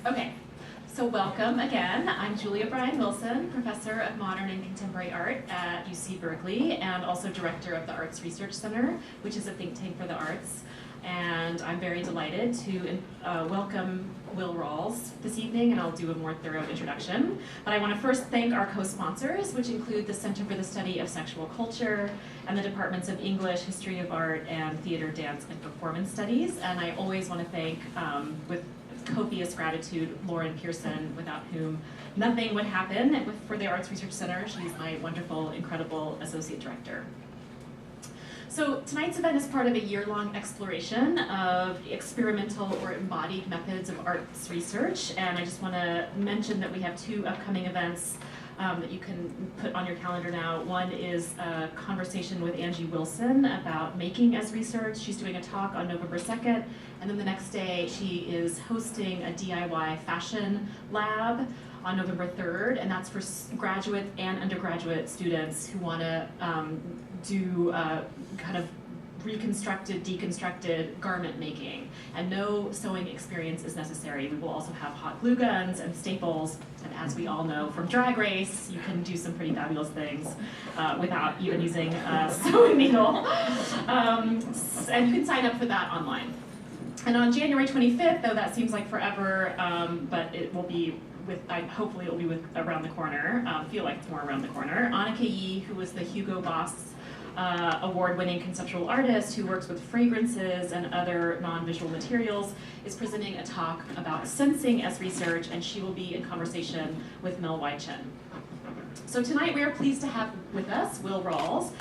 Okay, so welcome again. I'm Julia Bryan-Wilson, Professor of Modern and Contemporary Art at UC Berkeley, and also Director of the Arts Research Center, which is a think tank for the arts. And I'm very delighted to welcome Will Rawls this evening, and I'll do a more thorough introduction. But I want to first thank our co-sponsors, which include the Center for the Study of Sexual Culture and the Departments of English, History of Art, and Theater, Dance, and Performance Studies. And I always want to thank, with copious gratitude, Lauren Pearson, without whom nothing would happen for the Arts Research Center. She's my wonderful, incredible Associate Director. So tonight's event is part of a year-long exploration of experimental or embodied methods of arts research, and I just want to mention that we have two upcoming events that you can put on your calendar now. One is a conversation with Angie Wilson about making as research. She's doing a talk on November 2nd, and then the next day she is hosting a DIY fashion lab on November 3rd, and that's for graduate and undergraduate students who want to do kind of reconstructed, deconstructed garment making. And no sewing experience is necessary. We will also have hot glue guns and staples, and as we all know from Drag Race, you can do some pretty fabulous things without even using a sewing needle. And you can sign up for that online. And on January 25th, though that seems like forever, but it will be hopefully it'll be around the corner, feel like it's more around the corner. Annika Yee, who was the Hugo Boss award-winning conceptual artist who works with fragrances and other non-visual materials, is presenting a talk about sensing as research, and she will be in conversation with Mel Weichen. So tonight we are pleased to have with us Will Rawls,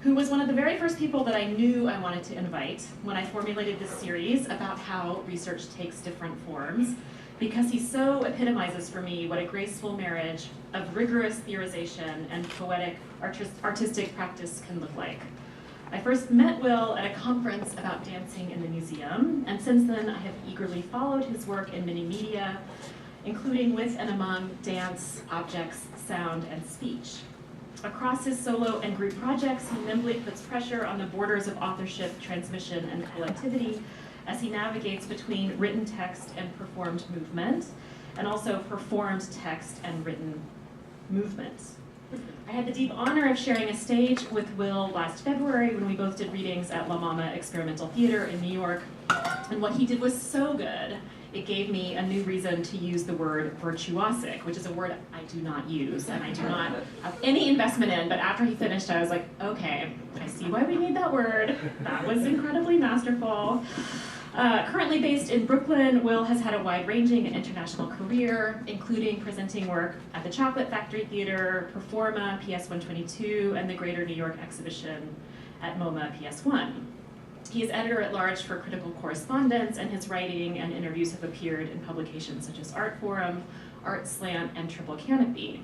who was one of the very first people that I knew I wanted to invite when I formulated this series about how research takes different forms, because he so epitomizes for me what a graceful marriage of rigorous theorization and poetic artistic practice can look like. I first met Will at a conference about dancing in the museum, and since then I have eagerly followed his work in many media, including with and among dance, objects, sound, and speech. Across his solo and group projects, he nimbly puts pressure on the borders of authorship, transmission, and collectivity, as he navigates between written text and performed movement, and also performed text and written movement. I had the deep honor of sharing a stage with Will last February when we both did readings at La MoMA Experimental Theater in New York, and what he did was so good, it gave me a new reason to use the word virtuosic, which is a word I do not use and I do not have any investment in, but after he finished I was like, okay, I see why we need that word. That was incredibly masterful. Currently based in Brooklyn, Will has had a wide-ranging and international career, including presenting work at the Chocolate Factory Theater, Performa PS1 22, and the Greater New York exhibition at MoMA PS1. He is editor-at-large for Critical Correspondence, and his writing and interviews have appeared in publications such as Artforum, Art Slant, and Triple Canopy.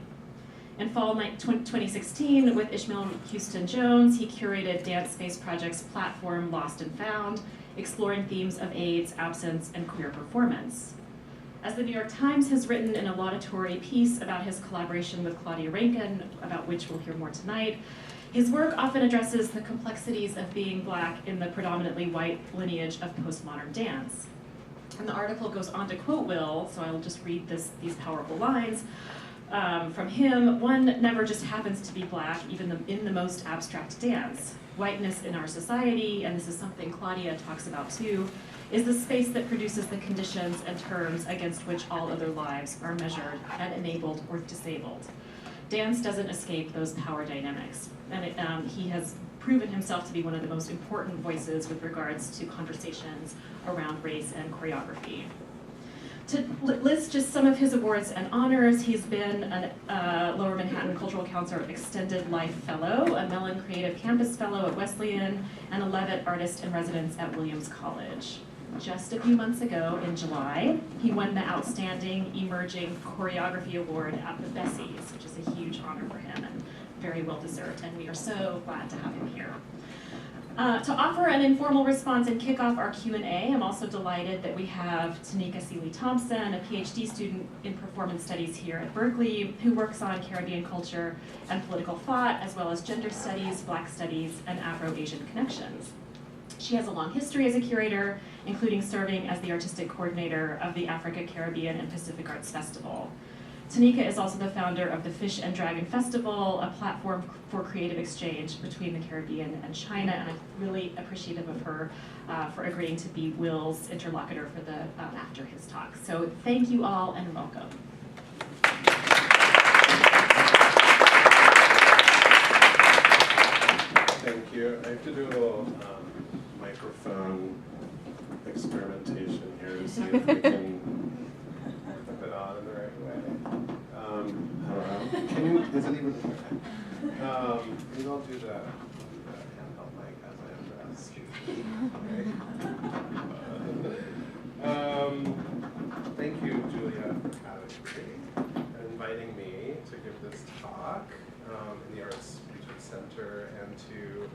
In fall 2016, with Ishmael Houston-Jones, he curated Danspace Project's platform Lost and Found, exploring themes of AIDS, absence, and queer performance. As the New York Times has written in a laudatory piece about his collaboration with Claudia Rankine, about which we'll hear more tonight, his work often addresses the complexities of being Black in the predominantly white lineage of postmodern dance. And the article goes on to quote Will, so I will just read these powerful lines from him. One never just happens to be Black, even in the most abstract dance. Whiteness in our society, and this is something Claudia talks about too, is the space that produces the conditions and terms against which all other lives are measured and enabled or disabled. Dance doesn't escape those power dynamics, and he has proven himself to be one of the most important voices with regards to conversations around race and choreography. To list just some of his awards and honors, he's been a Lower Manhattan Cultural Council Extended Life Fellow, a Mellon Creative Campus Fellow at Wesleyan, and a Levitt Artist in Residence at Williams College. Just a few months ago, in July, he won the Outstanding Emerging Choreography Award at the Bessies, which is a huge honor for him and very well deserved, and we are so glad to have him here. To offer an informal response and kick off our Q&A, I'm also delighted that we have Tonika Sealy-Thompson, a PhD student in performance studies here at Berkeley, who works on Caribbean culture and political thought, as well as gender studies, Black studies, and Afro-Asian connections. She has a long history as a curator, including serving as the artistic coordinator of the Africa, Caribbean, and Pacific Arts Festival. Tonika is also the founder of the Fish and Dragon Festival, a platform for creative exchange between the Caribbean and China, and I'm really appreciative of her for agreeing to be Will's interlocutor for the after his talk. So thank you all and welcome. Thank you. I have to do a little microphone experimentation here to see if we can flip it on in the right way. Hello. Can you, is it even, maybe I'll do the handheld mic as I address. Thank you, Julia, for having me and inviting me to give this talk in the Arts Research Center and to,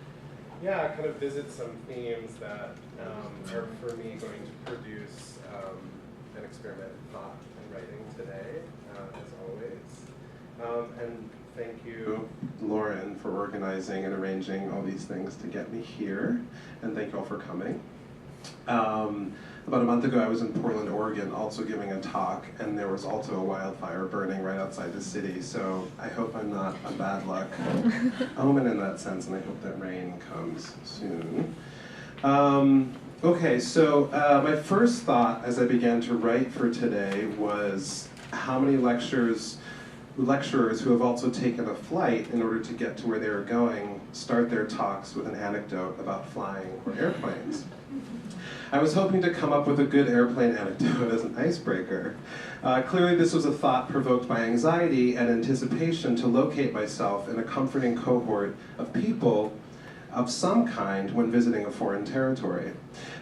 kind of visit some themes that are for me going to produce an experiment in thought and writing today, as always. And thank you, Lauren, for organizing and arranging all these things to get me here. And thank you all for coming. About a month ago, I was in Portland, Oregon, also giving a talk, and there was also a wildfire burning right outside the city, so I hope I'm not a bad luck omen in that sense, and I hope that rain comes soon. Okay, so my first thought as I began to write for today was how many lecturers who have also taken a flight in order to get to where they were going start their talks with an anecdote about flying or airplanes. I was hoping to come up with a good airplane anecdote as an icebreaker. Clearly this was a thought provoked by anxiety and anticipation to locate myself in a comforting cohort of people of some kind when visiting a foreign territory.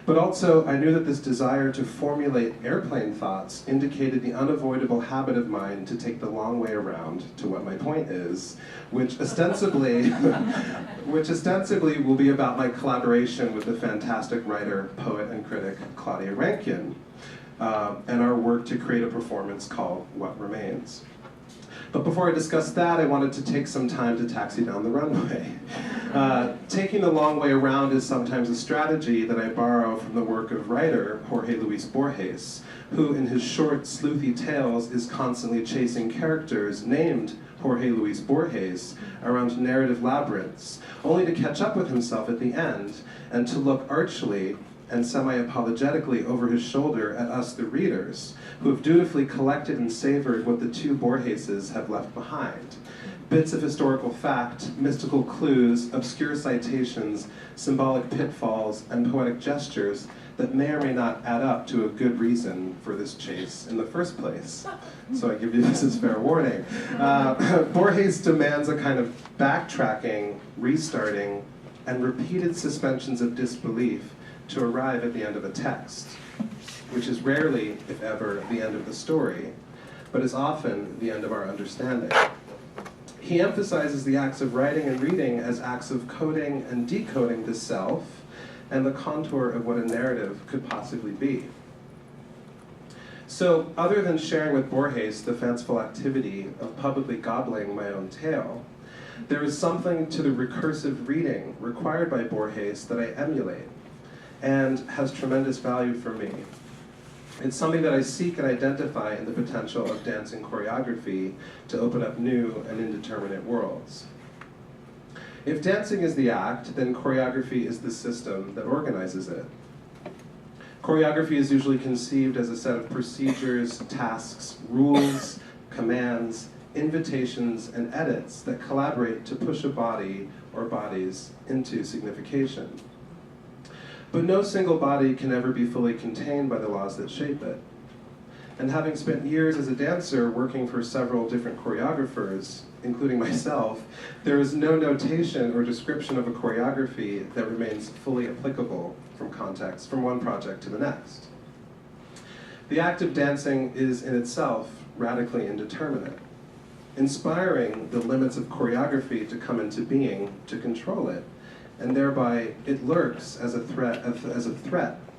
But also, I knew that this desire to formulate airplane thoughts indicated the unavoidable habit of mine to take the long way around to what my point is, which ostensibly will be about my collaboration with the fantastic writer, poet, and critic Claudia Rankine, and our work to create a performance called What Remains. But before I discuss that, I wanted to take some time to taxi down the runway. Taking the long way around is sometimes a strategy that I borrow from the work of writer Jorge Luis Borges, who in his short, sleuthy tales is constantly chasing characters named Jorge Luis Borges around narrative labyrinths, only to catch up with himself at the end and to look archly and semi-apologetically over his shoulder at us, the readers, who have dutifully collected and savored what the two Borgeses have left behind. Bits of historical fact, mystical clues, obscure citations, symbolic pitfalls, and poetic gestures that may or may not add up to a good reason for this chase in the first place. So I give you this as fair warning. Borges demands a kind of backtracking, restarting, and repeated suspensions of disbelief to arrive at the end of a text, which is rarely, if ever, the end of the story, but is often the end of our understanding. He emphasizes the acts of writing and reading as acts of coding and decoding the self and the contour of what a narrative could possibly be. So, other than sharing with Borges the fanciful activity of publicly gobbling my own tale, there is something to the recursive reading required by Borges that I emulate, and has tremendous value for me. It's something that I seek and identify in the potential of dancing choreography to open up new and indeterminate worlds. If dancing is the act, then choreography is the system that organizes it. Choreography is usually conceived as a set of procedures, tasks, rules, commands, invitations, and edits that collaborate to push a body or bodies into signification. But no single body can ever be fully contained by the laws that shape it. And having spent years as a dancer working for several different choreographers, including myself, there is no notation or description of a choreography that remains fully applicable from context, from one project to the next. The act of dancing is in itself radically indeterminate, inspiring the limits of choreography to come into being to control it, and thereby it lurks as a threat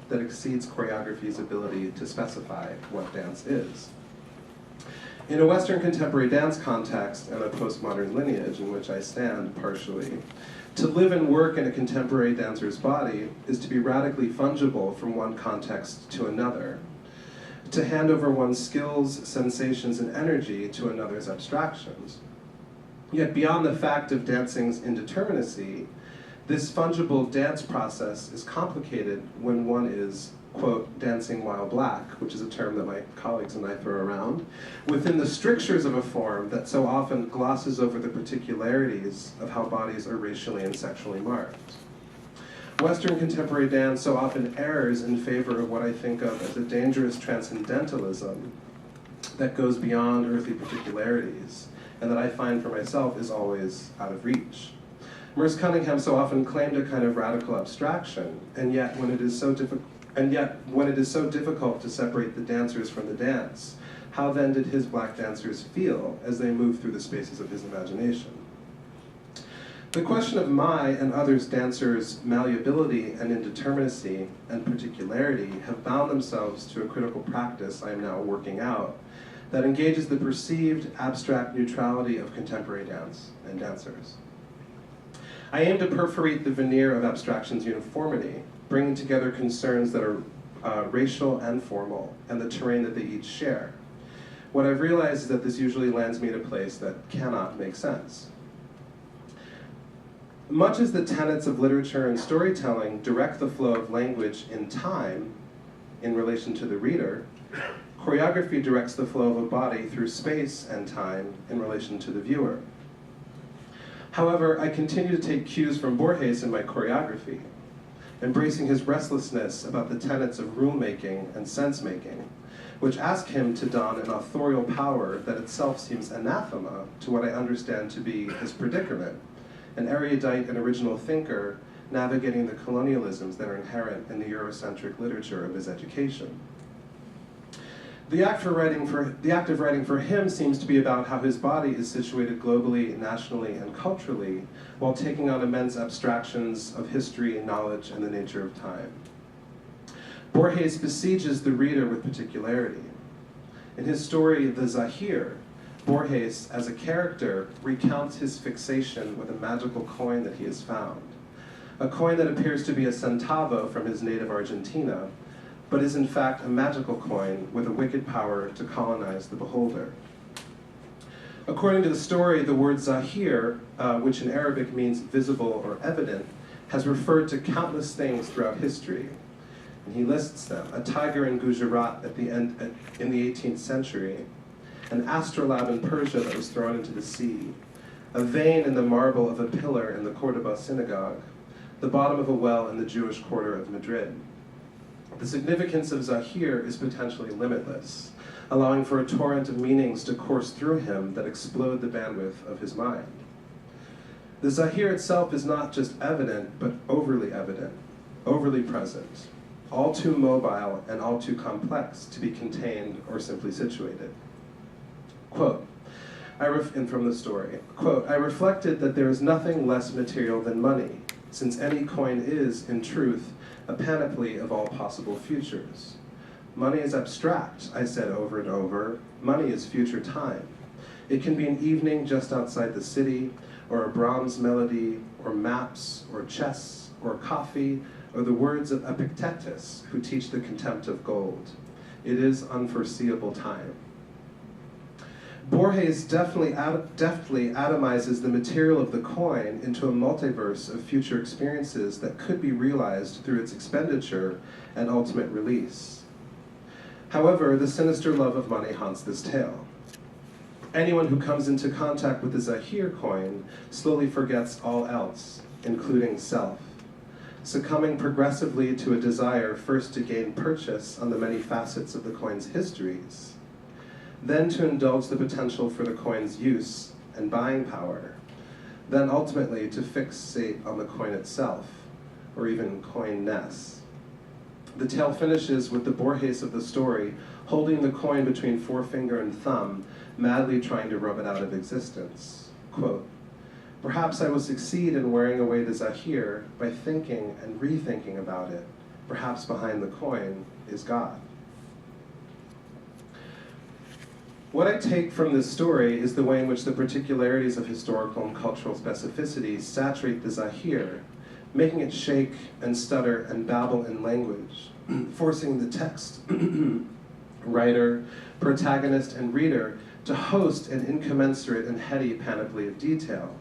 that exceeds choreography's ability to specify what dance is. In a Western contemporary dance context and a postmodern lineage in which I stand partially, To live and work in a contemporary dancer's body is to be radically fungible from one context to another, to hand over one's skills, sensations, and energy to another's abstractions. Yet beyond the fact of dancing's indeterminacy, this fungible dance process is complicated when one is, quote, dancing while black, which is a term that my colleagues and I throw around, within the strictures of a form that so often glosses over the particularities of how bodies are racially and sexually marked. Western contemporary dance so often errs in favor of what I think of as a dangerous transcendentalism that goes beyond earthly particularities, and that I find for myself is always out of reach. Merce Cunningham so often claimed a kind of radical abstraction, and yet when it is so difficult to separate the dancers from the dance, how then did his black dancers feel as they moved through the spaces of his imagination? The question of my and others' dancers' malleability and indeterminacy and particularity have bound themselves to a critical practice I am now working out that engages the perceived abstract neutrality of contemporary dance and dancers. I aim to perforate the veneer of abstraction's uniformity, bringing together concerns that are racial and formal, and the terrain that they each share. What I've realized is that this usually lands me at a place that cannot make sense. Much as the tenets of literature and storytelling direct the flow of language in time in relation to the reader, choreography directs the flow of a body through space and time in relation to the viewer. However, I continue to take cues from Borges in my choreography, embracing his restlessness about the tenets of rule-making and sense-making, which ask him to don an authorial power that itself seems anathema to what I understand to be his predicament, an erudite and original thinker navigating the colonialisms that are inherent in the Eurocentric literature of his education. The act of writing for him seems to be about how his body is situated globally, nationally, and culturally, while taking on immense abstractions of history, knowledge, and the nature of time. Borges besieges the reader with particularity. In his story, The Zahir, Borges, as a character, recounts his fixation with a magical coin that he has found, a coin that appears to be a centavo from his native Argentina, but is in fact a magical coin with a wicked power to colonize the beholder. According to the story, the word Zahir, which in Arabic means visible or evident, has referred to countless things throughout history. And he lists them: a tiger in Gujarat in the 18th century, an astrolabe in Persia that was thrown into the sea, a vein in the marble of a pillar in the Cordoba synagogue, the bottom of a well in the Jewish quarter of Madrid. The significance of Zahir is potentially limitless, allowing for a torrent of meanings to course through him that explode the bandwidth of his mind. The Zahir itself is not just evident, but overly evident, overly present, all too mobile and all too complex to be contained or simply situated. Quote, and from the story, quote, "I reflected that there is nothing less material than money, since any coin is, in truth, a panoply of all possible futures. Money is abstract," I said over and over. "Money is future time. It can be an evening just outside the city, or a Brahms melody, or maps, or chess, or coffee, or the words of Epictetus, who teach the contempt of gold. It is unforeseeable time." Borges deftly atomizes the material of the coin into a multiverse of future experiences that could be realized through its expenditure and ultimate release. However, the sinister love of money haunts this tale. Anyone who comes into contact with the Zahir coin slowly forgets all else, including self, succumbing progressively to a desire first to gain purchase on the many facets of the coin's histories, then to indulge the potential for the coin's use and buying power, then ultimately to fixate on the coin itself, or even coin-ness. The tale finishes with the Borges of the story holding the coin between forefinger and thumb, madly trying to rub it out of existence. Quote, "Perhaps I will succeed in wearing away the Zahir by thinking and rethinking about it. Perhaps behind the coin is God." What I take from this story is the way in which the particularities of historical and cultural specificity saturate the zahir, making it shake and stutter and babble in language, forcing the text, writer, protagonist, and reader to host an incommensurate and heady panoply of detail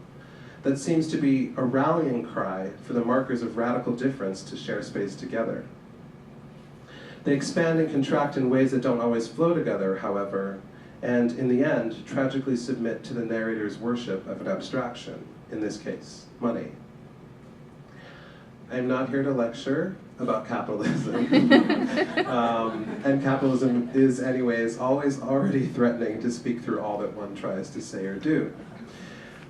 that seems to be a rallying cry for the markers of radical difference to share space together. They expand and contract in ways that don't always flow together, however, and in the end, tragically submit to the narrator's worship of an abstraction, in this case, money. I'm not here to lecture about capitalism. And capitalism is, anyways, always already threatening to speak through all that one tries to say or do.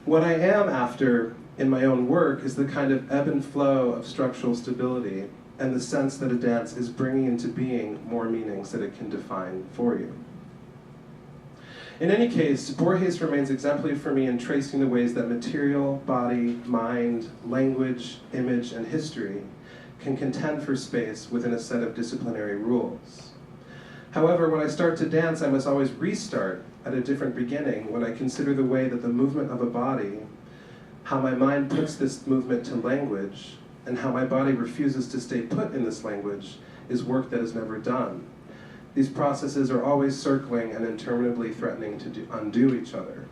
What I am after in my own work is the kind of ebb and flow of structural stability and the sense that a dance is bringing into being more meanings that it can define for you. In any case, Borges remains exemplary for me in tracing the ways that material, body, mind, language, image, and history can contend for space within a set of disciplinary rules. However, when I start to dance, I must always restart at a different beginning when I consider the way that the movement of a body, how my mind puts this movement to language, and how my body refuses to stay put in this language is work that is never done. These processes are always circling and interminably threatening to undo each other.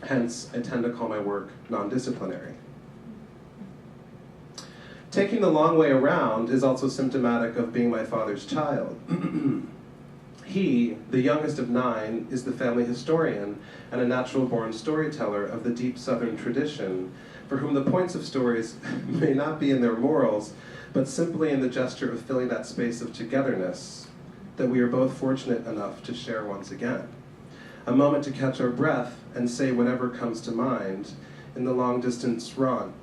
Hence, I tend to call my work non-disciplinary. Taking the long way around is also symptomatic of being my father's child. He, the youngest of 9, is the family historian and a natural-born storyteller of the deep Southern tradition, for whom the points of stories may not be in their morals, but simply in the gesture of filling that space of togetherness that we are both fortunate enough to share once again. A moment to catch our breath and say whatever comes to mind in the long-distance run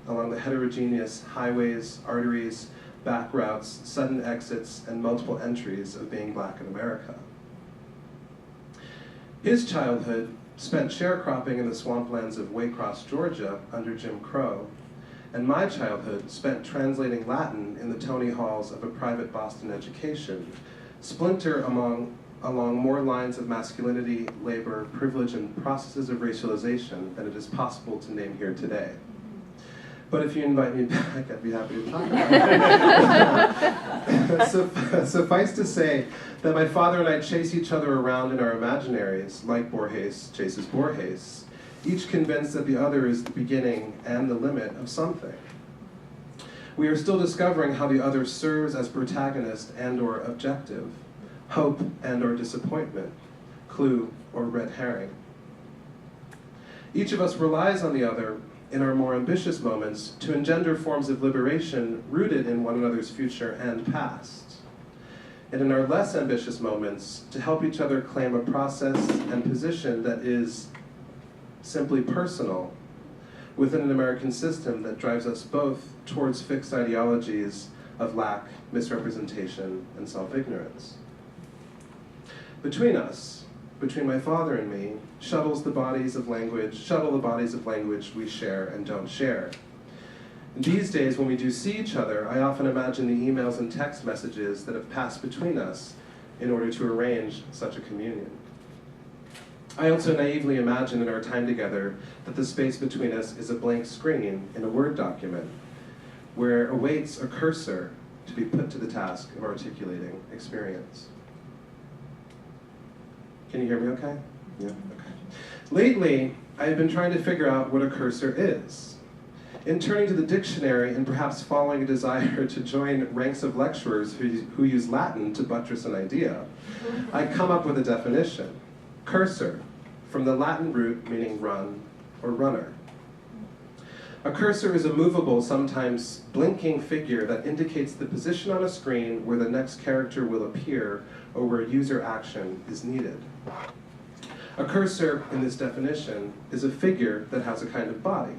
along the heterogeneous highways, arteries, back routes, sudden exits, and multiple entries of being Black in America. His childhood spent sharecropping in the swamplands of Waycross, Georgia, under Jim Crow, and my childhood spent translating Latin in the Tony halls of a private Boston education, splinter along more lines of masculinity, labor, privilege, and processes of racialization than it is possible to name here today. But if you invite me back, I'd be happy to talk about it. Suffice to say that my father and I chase each other around in our imaginaries, like Borges chases Borges, each convinced that the other is the beginning and the limit of something. We are still discovering how the other serves as protagonist and/or objective, hope and/or disappointment, clue or red herring. Each of us relies on the other in our more ambitious moments to engender forms of liberation rooted in one another's future and past. And in our less ambitious moments, to help each other claim a process and position that is simply personal within an American system that drives us both towards fixed ideologies of lack, misrepresentation, and self-ignorance. Between us, between my father and me, shuttle the bodies of language we share and don't share. These days, when we do see each other, I often imagine the emails and text messages that have passed between us in order to arrange such a communion. I also naively imagine in our time together that the space between us is a blank screen in a Word document where awaits a cursor to be put to the task of articulating experience. Can you hear me okay? Yeah, okay. Lately, I have been trying to figure out what a cursor is. In turning to the dictionary and perhaps following a desire to join ranks of lecturers who use Latin to buttress an idea, I come up with a definition. Cursor, from the Latin root meaning run or runner. A cursor is a movable, sometimes blinking figure that indicates the position on a screen where the next character will appear or where user action is needed. A cursor, in this definition, is a figure that has a kind of body.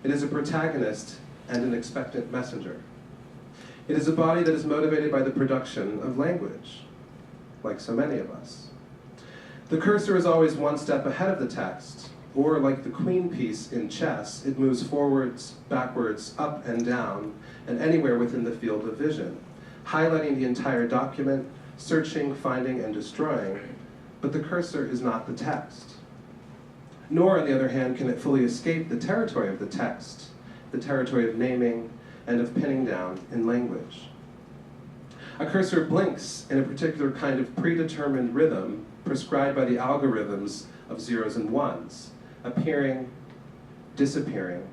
It is a protagonist and an expectant messenger. It is a body that is motivated by the production of language, like so many of us. The cursor is always one step ahead of the text, or like the queen piece in chess, it moves forwards, backwards, up and down, and anywhere within the field of vision, highlighting the entire document, searching, finding, and destroying, but the cursor is not the text. Nor, on the other hand, can it fully escape the territory of the text, the territory of naming and of pinning down in language. A cursor blinks in a particular kind of predetermined rhythm prescribed by the algorithms of zeros and ones, appearing, disappearing,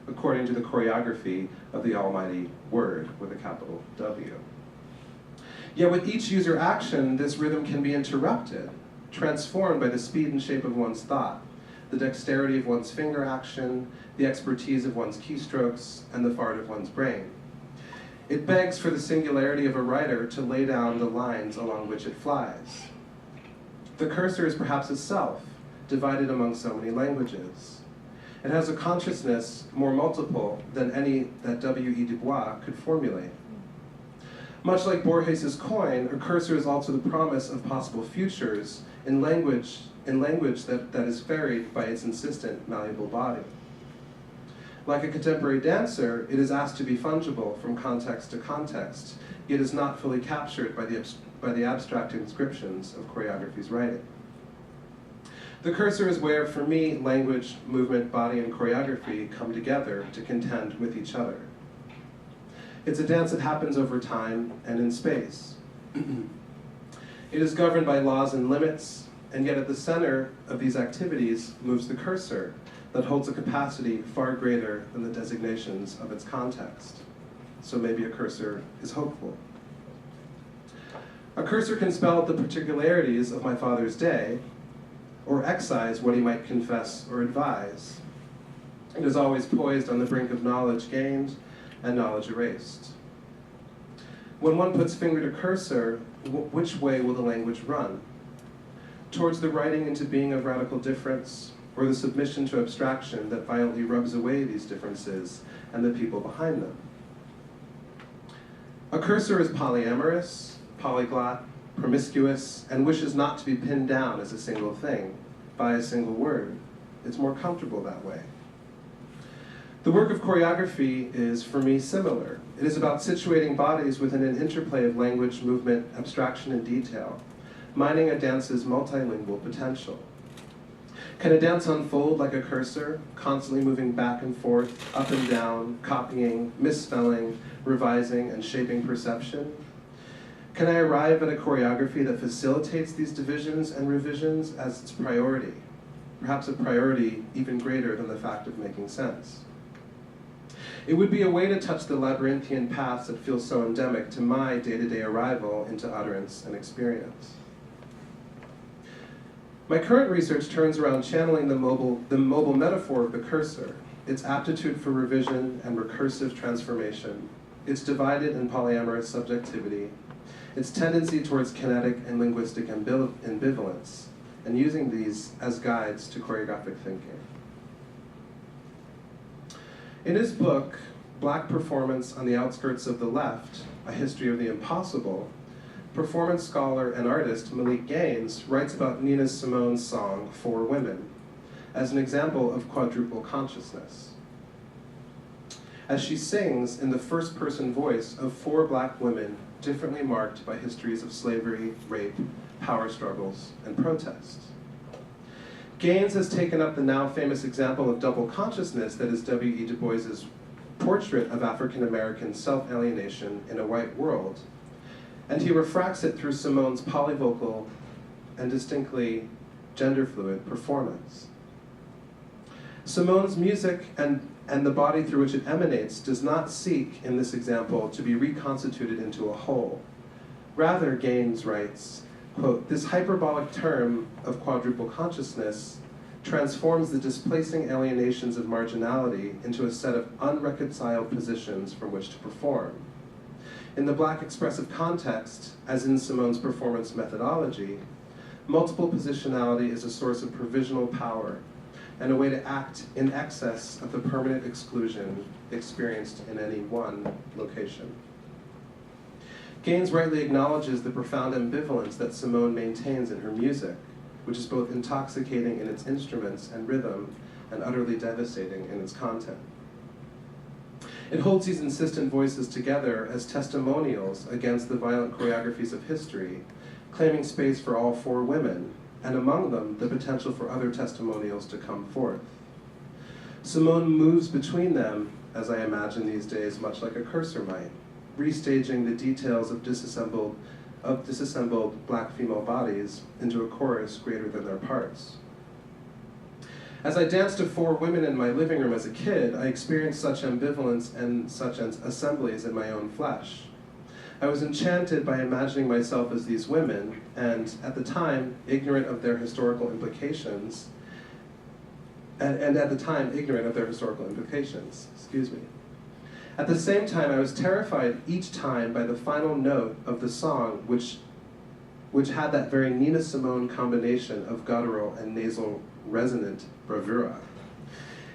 according to the choreography of the almighty word with a capital W. Yet with each user action, this rhythm can be interrupted, transformed by the speed and shape of one's thought, the dexterity of one's finger action, the expertise of one's keystrokes, and the fart of one's brain. It begs for the singularity of a writer to lay down the lines along which it flies. The cursor is perhaps itself, divided among so many languages. It has a consciousness more multiple than any that W.E. Du Bois could formulate. Much like Borges's coin, a cursor is also the promise of possible futures in language that is varied by its insistent, malleable body. Like a contemporary dancer, it is asked to be fungible from context to context, yet is not fully captured by the abstract inscriptions of choreography's writing. The cursor is where, for me, language, movement, body, and choreography come together to contend with each other. It's a dance that happens over time and in space. It is governed by laws and limits, and yet at the center of these activities moves the cursor that holds a capacity far greater than the designations of its context. So maybe a cursor is hopeful. A cursor can spell out the particularities of my father's day, or excise what he might confess or advise. It is always poised on the brink of knowledge gained and knowledge erased. When one puts finger to cursor, which way will the language run? Towards the writing into being of radical difference, or the submission to abstraction that violently rubs away these differences and the people behind them? A cursor is polyamorous, polyglot, promiscuous, and wishes not to be pinned down as a single thing, by a single word. It's more comfortable that way. The work of choreography is, for me, similar. It is about situating bodies within an interplay of language, movement, abstraction, and detail, mining a dance's multilingual potential. Can a dance unfold like a cursor, constantly moving back and forth, up and down, copying, misspelling, revising, and shaping perception? Can I arrive at a choreography that facilitates these divisions and revisions as its priority? Perhaps a priority even greater than the fact of making sense. It would be a way to touch the labyrinthian paths that feel so endemic to my day-to-day arrival into utterance and experience. My current research turns around channeling the mobile metaphor of the cursor, its aptitude for revision and recursive transformation, its divided and polyamorous subjectivity, its tendency towards kinetic and linguistic ambivalence, and using these as guides to choreographic thinking. In his book, Black Performance on the Outskirts of the Left, A History of the Impossible, performance scholar and artist Malik Gaines writes about Nina Simone's song, For Women, as an example of quadruple consciousness. As she sings in the first-person voice of 4 black women differently marked by histories of slavery, rape, power struggles, and protest. Gaines has taken up the now famous example of double consciousness that is W.E. Du Bois's portrait of African-American self-alienation in a white world, and he refracts it through Simone's polyvocal and distinctly gender-fluid performance. Simone's music and the body through which it emanates does not seek, in this example, to be reconstituted into a whole. Rather, Gaines writes, quote, "This hyperbolic term of quadruple consciousness transforms the displacing alienations of marginality into a set of unreconciled positions from which to perform. In the Black expressive context, as in Simone's performance methodology, multiple positionality is a source of provisional power and a way to act in excess of the permanent exclusion experienced in any one location." Gaines rightly acknowledges the profound ambivalence that Simone maintains in her music, which is both intoxicating in its instruments and rhythm and utterly devastating in its content. It holds these insistent voices together as testimonials against the violent choreographies of history, claiming space for all 4 women, and among them, the potential for other testimonials to come forth. Simone moves between them, as I imagine these days, much like a cursor might, restaging the details of disassembled black female bodies into a chorus greater than their parts. As I danced to 4 women in my living room as a kid, I experienced such ambivalence and such assemblies in my own flesh. I was enchanted by imagining myself as these women, and at the time, ignorant of their historical implications, excuse me. At the same time, I was terrified each time by the final note of the song, which had that very Nina Simone combination of guttural and nasal resonant bravura.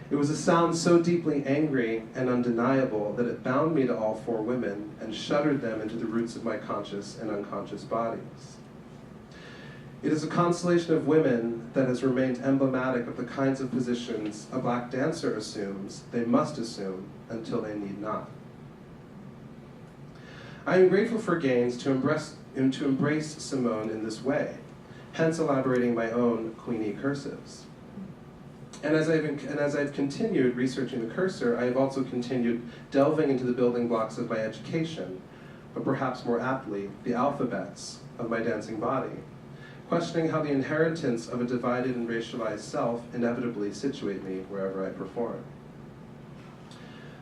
It was a sound so deeply angry and undeniable that it bound me to all 4 women and shuddered them into the roots of my conscious and unconscious bodies. It is a constellation of women that has remained emblematic of the kinds of positions a black dancer assumes they must assume until they need not. I am grateful for Gaines to embrace Simone in this way, hence elaborating my own Queenie cursives. And as I've continued researching the cursor, I have also continued delving into the building blocks of my education, but perhaps more aptly, the alphabets of my dancing body, questioning how the inheritance of a divided and racialized self inevitably situate me wherever I perform.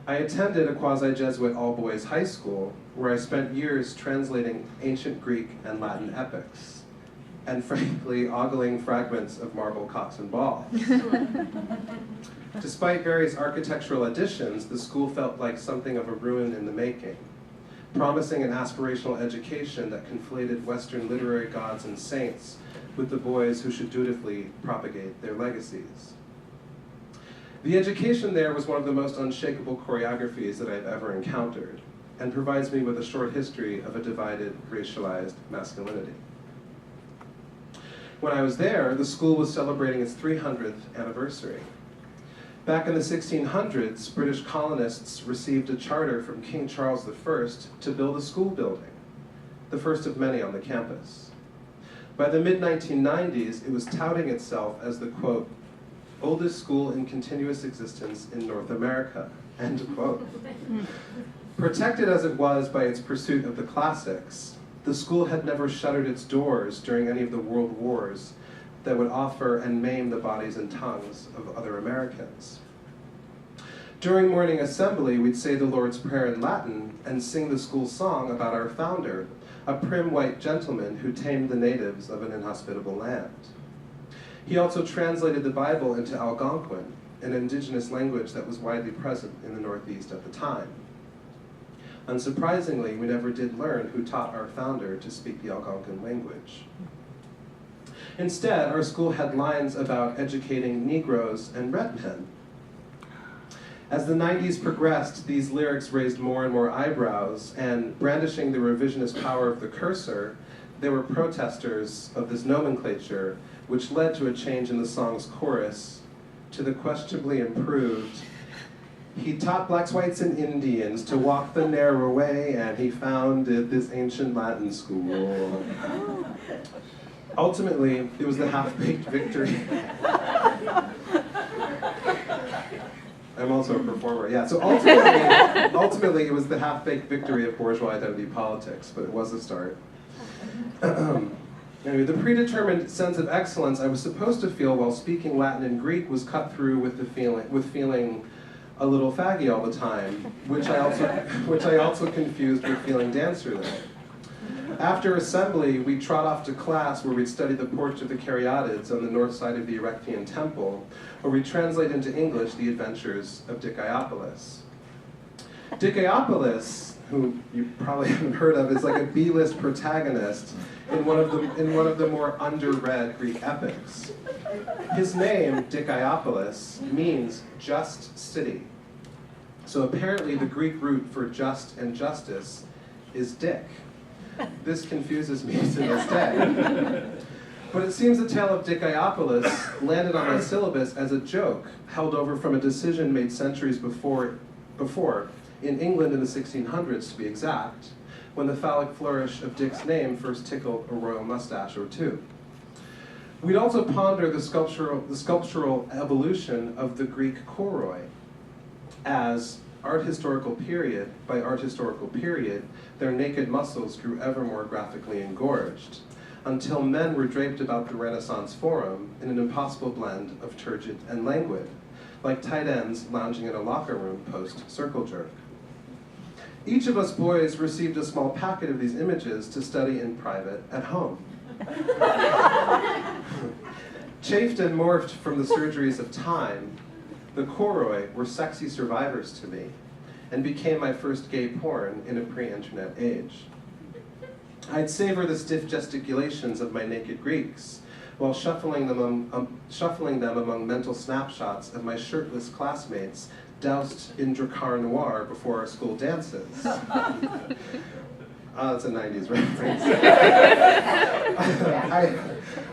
I attended a quasi-Jesuit all-boys high school where I spent years translating ancient Greek and Latin epics, and frankly, ogling fragments of marble cocks and balls. Despite various architectural additions, the school felt like something of a ruin in the making, promising an aspirational education that conflated Western literary gods and saints with the boys who should dutifully propagate their legacies. The education there was one of the most unshakable choreographies that I've ever encountered, and provides me with a short history of a divided, racialized masculinity. When I was there, the school was celebrating its 300th anniversary. Back in the 1600s, British colonists received a charter from King Charles I to build a school building, the first of many on the campus. By the mid-1990s, it was touting itself as the, quote, oldest school in continuous existence in North America, end quote. Protected as it was by its pursuit of the classics, the school had never shuttered its doors during any of the world wars that would offer and maim the bodies and tongues of other Americans. During morning assembly, we'd say the Lord's Prayer in Latin and sing the school song about our founder, a prim white gentleman who tamed the natives of an inhospitable land. He also translated the Bible into Algonquin, an indigenous language that was widely present in the Northeast at the time. Unsurprisingly, we never did learn who taught our founder to speak the Algonquin language. Instead, our school had lines about educating Negroes and red men. As the 90s progressed, these lyrics raised more and more eyebrows, and brandishing the revisionist power of the cursor, there were protesters of this nomenclature, which led to a change in the song's chorus to the questionably improved, he taught blacks, whites, and Indians to walk the narrow way, and he founded this ancient Latin school. Ultimately, it was the half-baked victory. I'm also a performer, yeah. So ultimately, it was the half-baked victory of bourgeois identity politics, but it was a start. Anyway, the predetermined sense of excellence I was supposed to feel while speaking Latin and Greek was cut through with feeling a little faggy all the time, which I also confused with feeling dancerly. After assembly, we'd trot off to class where we'd study the Porch of the Caryatids on the north side of the Erechtheian Temple, or we'd translate into English the adventures of Dicaiopoulos. Dicaiopoulos, who you probably haven't heard of, is like a B-list protagonist in one of the more underread Greek epics. His name, Dicaiopoulos, means just city. So apparently the Greek root for just and justice is dick. This confuses me to this day. But it seems the tale of Dicaiopoulos landed on my syllabus as a joke, held over from a decision made centuries before, in England in the 1600s to be exact, when the phallic flourish of Dick's name first tickled a royal mustache or two. We'd also ponder the sculptural evolution of the Greek choroi as art historical period by art historical period, their naked muscles grew ever more graphically engorged, until men were draped about the Renaissance Forum in an impossible blend of turgid and languid, like tight ends lounging in a locker room post-circle jerk. Each of us boys received a small packet of these images to study in private at home. Chafed and morphed from the surgeries of time, the choroi were sexy survivors to me, and became my first gay porn in a pre-internet age. I'd savor the stiff gesticulations of my naked Greeks, while shuffling them among mental snapshots of my shirtless classmates doused in Drakkar Noir before our school dances. That's a 90s reference.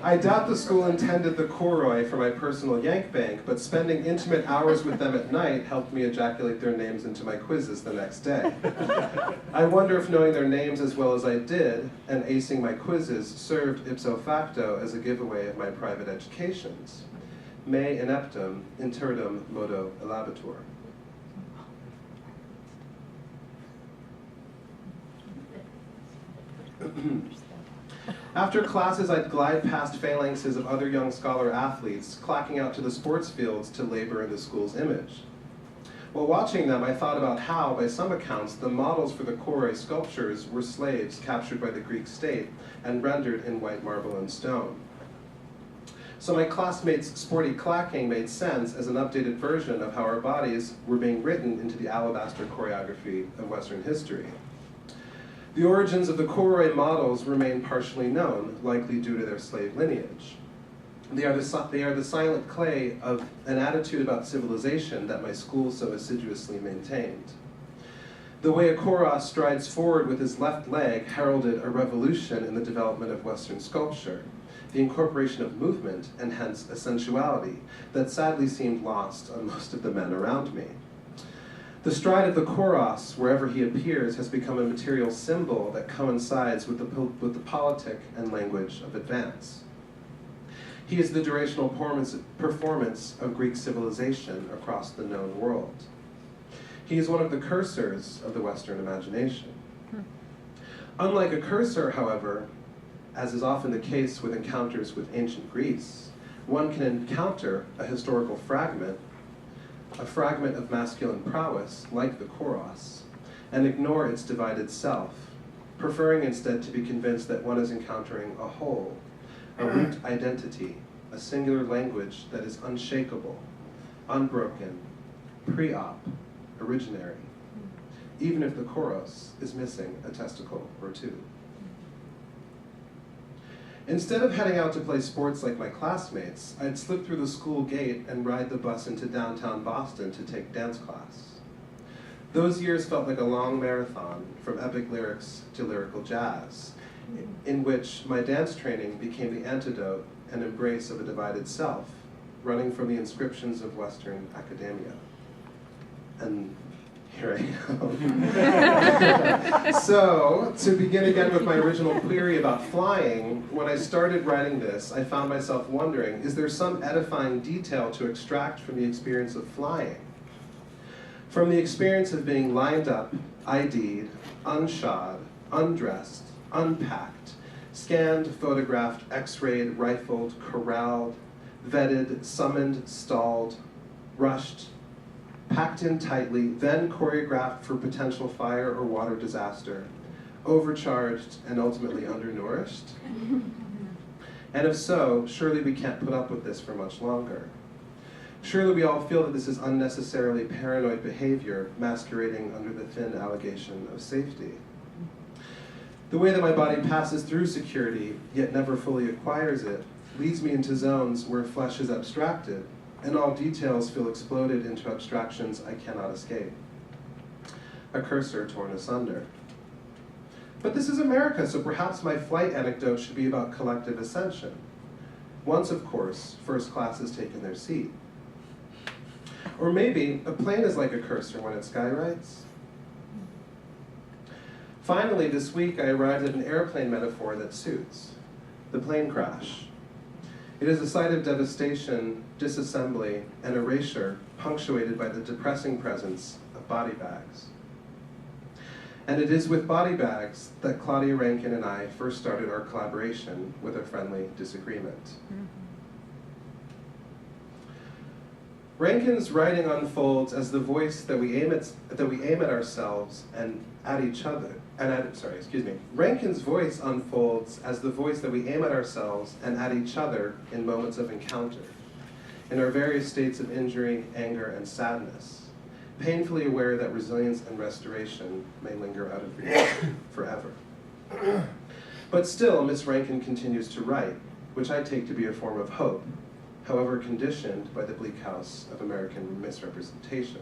I doubt the school intended the choroi for my personal yank bank, but spending intimate hours with them at night helped me ejaculate their names into my quizzes the next day. I wonder if knowing their names as well as I did, and acing my quizzes, served ipso facto as a giveaway of my private educations. Me ineptum interdum modo elabatur. After classes, I'd glide past phalanxes of other young scholar athletes, clacking out to the sports fields to labor in the school's image. While watching them, I thought about how, by some accounts, the models for the choroi sculptures were slaves captured by the Greek state and rendered in white marble and stone. So my classmates' sporty clacking made sense as an updated version of how our bodies were being written into the alabaster choreography of Western history. The origins of the choroi models remain partially known, likely due to their slave lineage. They are the silent clay of an attitude about civilization that my school so assiduously maintained. The way a choros strides forward with his left leg heralded a revolution in the development of Western sculpture, the incorporation of movement and hence a sensuality that sadly seemed lost on most of the men around me. The stride of the choros, wherever he appears, has become a material symbol that coincides with the politic and language of advance. He is the durational performance of Greek civilization across the known world. He is one of the cursors of the Western imagination. Unlike a cursor, however, as is often the case with encounters with ancient Greece, one can encounter a historical fragment, a fragment of masculine prowess, like the choros, and ignore its divided self, preferring instead to be convinced that one is encountering a whole, a root identity, a singular language that is unshakable, unbroken, pre-op, originary, even if the choros is missing a testicle or two. Instead of heading out to play sports like my classmates, I'd slip through the school gate and ride the bus into downtown Boston to take dance class. Those years felt like a long marathon, from epic lyrics to lyrical jazz, in which my dance training became the antidote and embrace of a divided self, running from the inscriptions of Western academia. And here I am. So, to begin again with my original query about flying, when I started writing this, I found myself wondering, is there some edifying detail to extract from the experience of flying? From the experience of being lined up, ID'd, unshod, undressed, unpacked, scanned, photographed, x-rayed, rifled, corralled, vetted, summoned, stalled, rushed, packed in tightly, then choreographed for potential fire or water disaster, overcharged and ultimately undernourished? And if so, surely we can't put up with this for much longer. Surely we all feel that this is unnecessarily paranoid behavior masquerading under the thin allegation of safety. The way that my body passes through security, yet never fully acquires it, leads me into zones where flesh is abstracted, and all details feel exploded into abstractions I cannot escape. A cursor torn asunder. But this is America, so perhaps my flight anecdote should be about collective ascension. Once, of course, first class has taken their seat. Or maybe a plane is like a cursor when it skywrites. Finally, this week I arrived at an airplane metaphor that suits: the plane crash. It is a site of devastation, disassembly, and erasure, punctuated by the depressing presence of body bags. And it is with body bags that Claudia Rankine and I first started our collaboration with a friendly disagreement. Rankine's writing unfolds as the voice that we aim at ourselves and at each other. Rankine's voice unfolds as the voice that we aim at ourselves and at each other in moments of encounter, in our various states of injury, anger, and sadness, painfully aware that resilience and restoration may linger out of reach forever. But still, Miss Rankine continues to write, which I take to be a form of hope, however conditioned by the bleak house of American misrepresentation.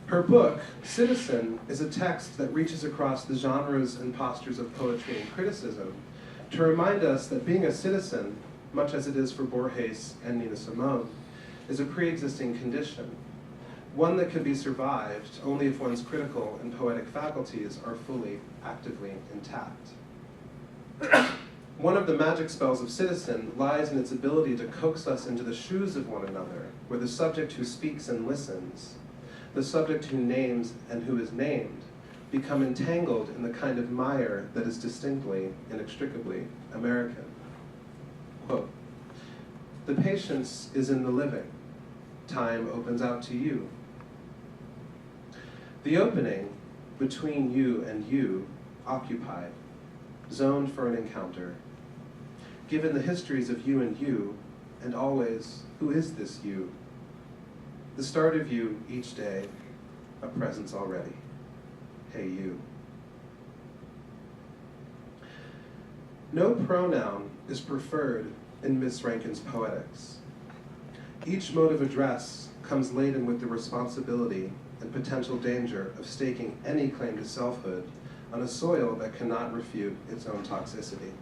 Her book, Citizen, is a text that reaches across the genres and postures of poetry and criticism to remind us that being a citizen, much as it is for Borges and Nina Simone, is a pre-existing condition, one that can be survived only if one's critical and poetic faculties are fully, actively intact. One of the magic spells of Citizen lies in its ability to coax us into the shoes of one another, where the subject who speaks and listens, the subject who names and who is named, become entangled in the kind of mire that is distinctly, inextricably American. Quote, "The patience is in the living. Time opens out to you. The opening between you and you, occupied, zoned for an encounter. Given the histories of you, and always, who is this you? The start of you each day, a presence already. Hey, you." No pronoun is preferred in Miss Rankine's poetics. Each mode of address comes laden with the responsibility and potential danger of staking any claim to selfhood on a soil that cannot refute its own toxicity.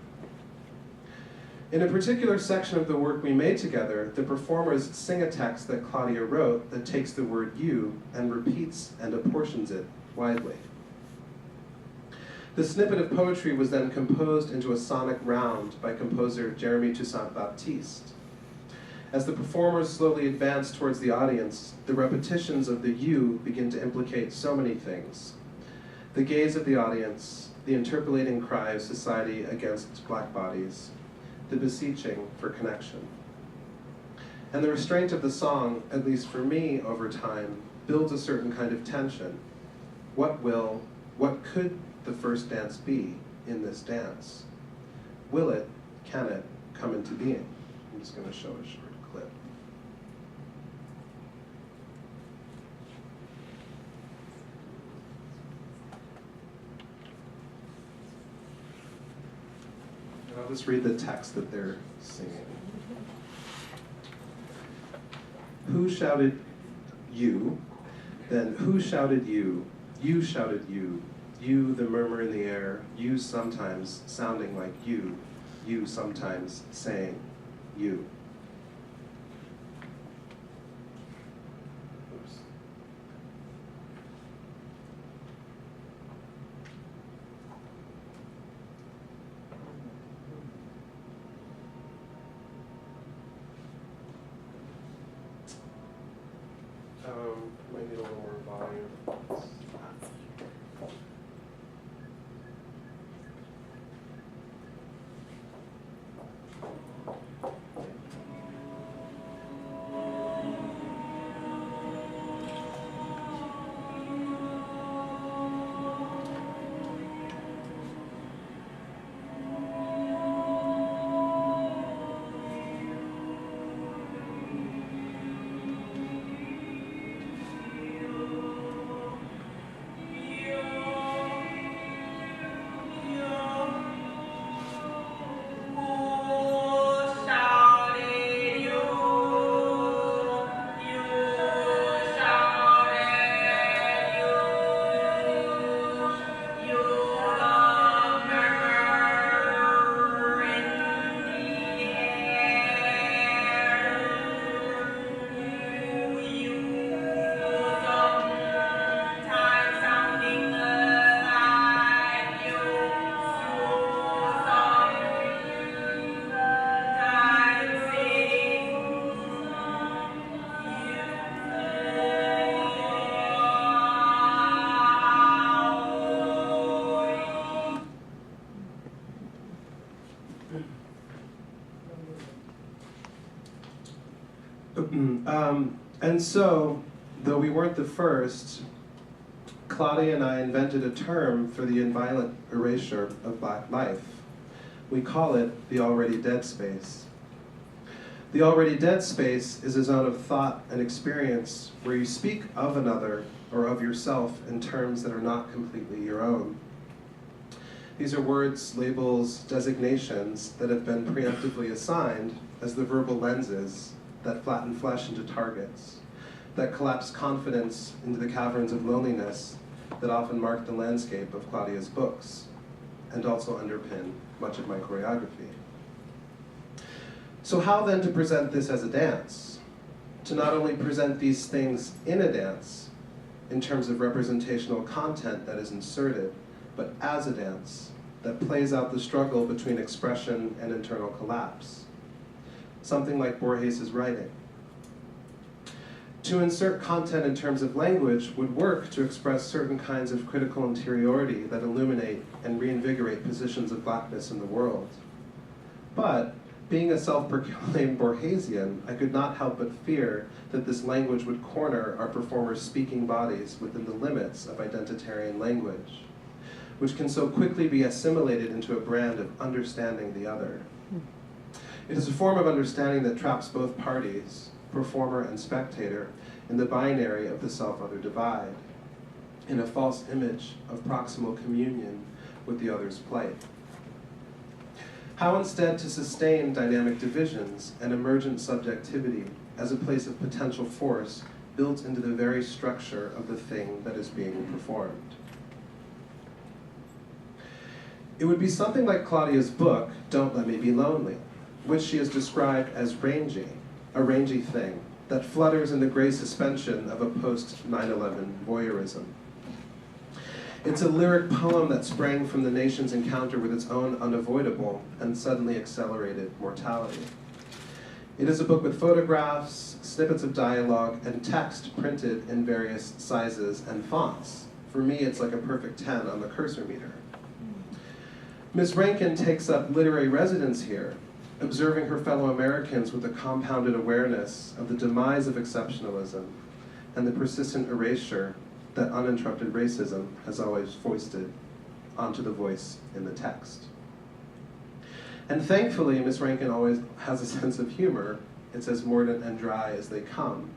In a particular section of the work we made together, the performers sing a text that Claudia wrote that takes the word you and repeats and apportions it widely. The snippet of poetry was then composed into a sonic round by composer Jeremy Toussaint-Baptiste. As the performers slowly advance towards the audience, the repetitions of the you begin to implicate so many things. The gaze of the audience, the interpolating cry of society against black bodies, the beseeching for connection. And the restraint of the song, at least for me over time, builds a certain kind of tension. What could the first dance be in this dance? Will it, can it, come into being? I'm just going to show a short clip. And I'll just read the text that they're singing. Who shouted you? Then who shouted you? You shouted you. You, the murmur in the air. You sometimes sounding like you. You sometimes saying you. Oops. Might need a little more volume. And so, though we weren't the first, Claudia and I invented a term for the inviolate erasure of Black life. We call it the already dead space. The already dead space is a zone of thought and experience where you speak of another or of yourself in terms that are not completely your own. These are words, labels, designations that have been preemptively assigned as the verbal lenses that flatten flesh into targets, that collapse confidence into the caverns of loneliness that often mark the landscape of Claudia's books, and also underpin much of my choreography. So how then to present this as a dance? To not only present these things in a dance, in terms of representational content that is inserted, but as a dance that plays out the struggle between expression and internal collapse. Something like Borges's writing. To insert content in terms of language would work to express certain kinds of critical interiority that illuminate and reinvigorate positions of blackness in the world. But, being a self-proclaimed Borgesian, I could not help but fear that this language would corner our performers' speaking bodies within the limits of identitarian language, which can so quickly be assimilated into a brand of understanding the other. It is a form of understanding that traps both parties, performer and spectator, in the binary of the self-other divide, in a false image of proximal communion with the other's plight. How instead to sustain dynamic divisions and emergent subjectivity as a place of potential force built into the very structure of the thing that is being performed? It would be something like Claudia's book, Don't Let Me Be Lonely, which she has described as rangy, a rangy thing that flutters in the gray suspension of a post-9/11 voyeurism. It's a lyric poem that sprang from the nation's encounter with its own unavoidable and suddenly accelerated mortality. It is a book with photographs, snippets of dialogue, and text printed in various sizes and fonts. For me, it's like a perfect 10 on the cursor meter. Ms. Rankine takes up literary residence here, observing her fellow Americans with a compounded awareness of the demise of exceptionalism and the persistent erasure that uninterrupted racism has always foisted onto the voice in the text. And thankfully, Ms. Rankine always has a sense of humor. It's as mordant and dry as they come.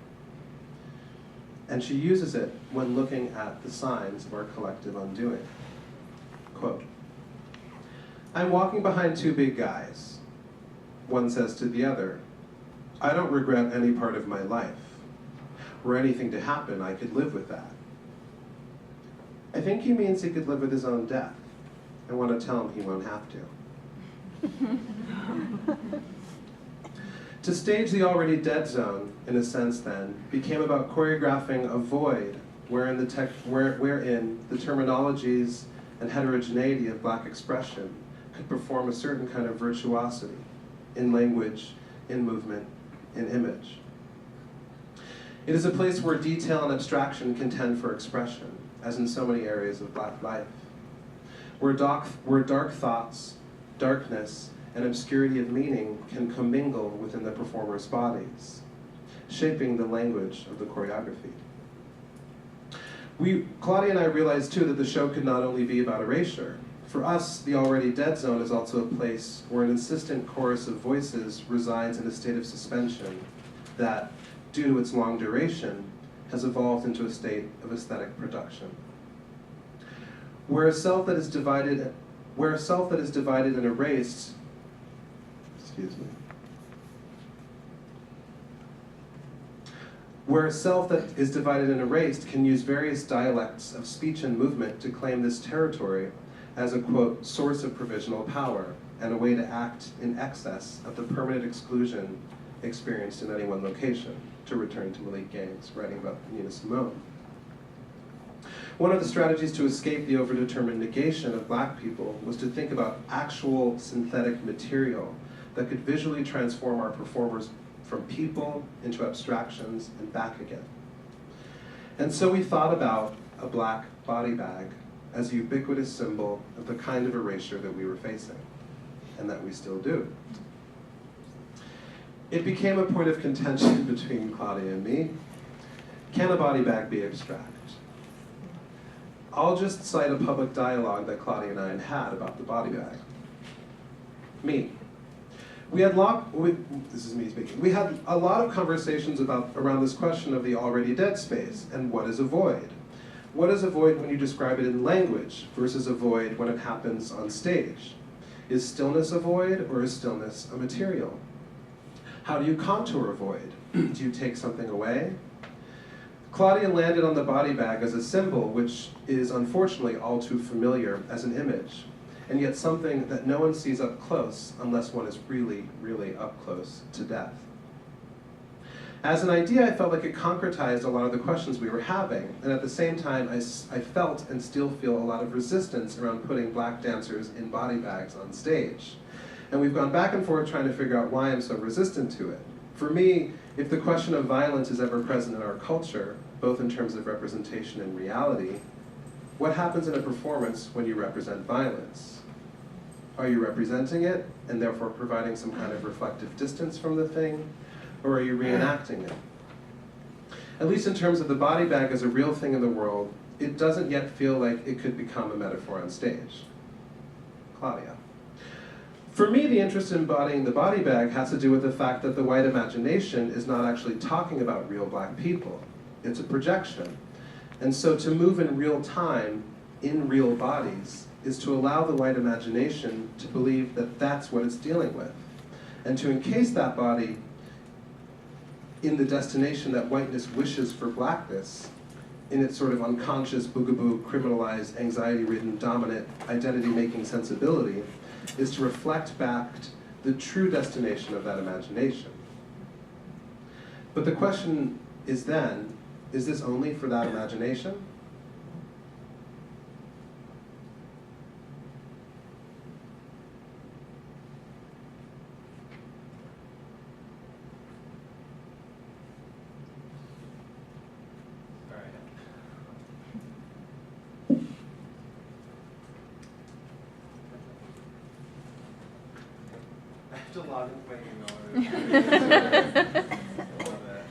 And she uses it when looking at the signs of our collective undoing. Quote, "I'm walking behind two big guys. One says to the other, 'I don't regret any part of my life. Were anything to happen, I could live with that.' I think he means he could live with his own death. I want to tell him he won't have to." To stage the already dead zone, in a sense then, became about choreographing a void wherein the terminologies and heterogeneity of Black expression could perform a certain kind of virtuosity in language, in movement, in image. It is a place where detail and abstraction contend for expression, as in so many areas of Black life, where dark thoughts, darkness, and obscurity of meaning can commingle within the performers' bodies, shaping the language of the choreography. Claudia and I realized too that the show could not only be about erasure. For us, the already dead zone is also a place where an insistent chorus of voices resides in a state of suspension that, due to its long duration, has evolved into a state of aesthetic production. Where a self that is divided and erased, where a self that is divided and erased can use various dialects of speech and movement to claim this territory as a, quote, source of provisional power and a way to act in excess of the permanent exclusion experienced in any one location, to return to Malik Gang's writing about Nina Simone. One of the strategies to escape the overdetermined negation of Black people was to think about actual synthetic material that could visually transform our performers from people into abstractions and back again. And so we thought about a Black body bag as a ubiquitous symbol of the kind of erasure that we were facing, and that we still do. It became a point of contention between Claudia and me. Can a body bag be abstract? I'll just cite a public dialogue that Claudia and I had about the body bag. Me. This is me speaking. We had a lot of conversations around this question of the already dead space and what is a void. What is a void when you describe it in language versus a void when it happens on stage? Is stillness a void or is stillness a material? How do you contour a void? Do you take something away? Claudia landed on the body bag as a symbol, which is unfortunately all too familiar as an image, and yet something that no one sees up close unless one is really, really up close to death. As an idea, I felt like it concretized a lot of the questions we were having, and at the same time, I felt and still feel a lot of resistance around putting black dancers in body bags on stage. And we've gone back and forth trying to figure out why I'm so resistant to it. For me, if the question of violence is ever present in our culture, both in terms of representation and reality, what happens in a performance when you represent violence? Are you representing it, and therefore providing some kind of reflective distance from the thing, or are you reenacting it? At least in terms of the body bag as a real thing in the world, it doesn't yet feel like it could become a metaphor on stage. Claudia. For me, the interest in embodying the body bag has to do with the fact that the white imagination is not actually talking about real black people. It's a projection. And so to move in real time, in real bodies, is to allow the white imagination to believe that that's what it's dealing with, and to encase that body in the destination that whiteness wishes for blackness, in its sort of unconscious, boogaboo, criminalized, anxiety-ridden, dominant, identity-making sensibility, is to reflect back the true destination of that imagination. But the question is then, is this only for that imagination? To log into my email. I love it.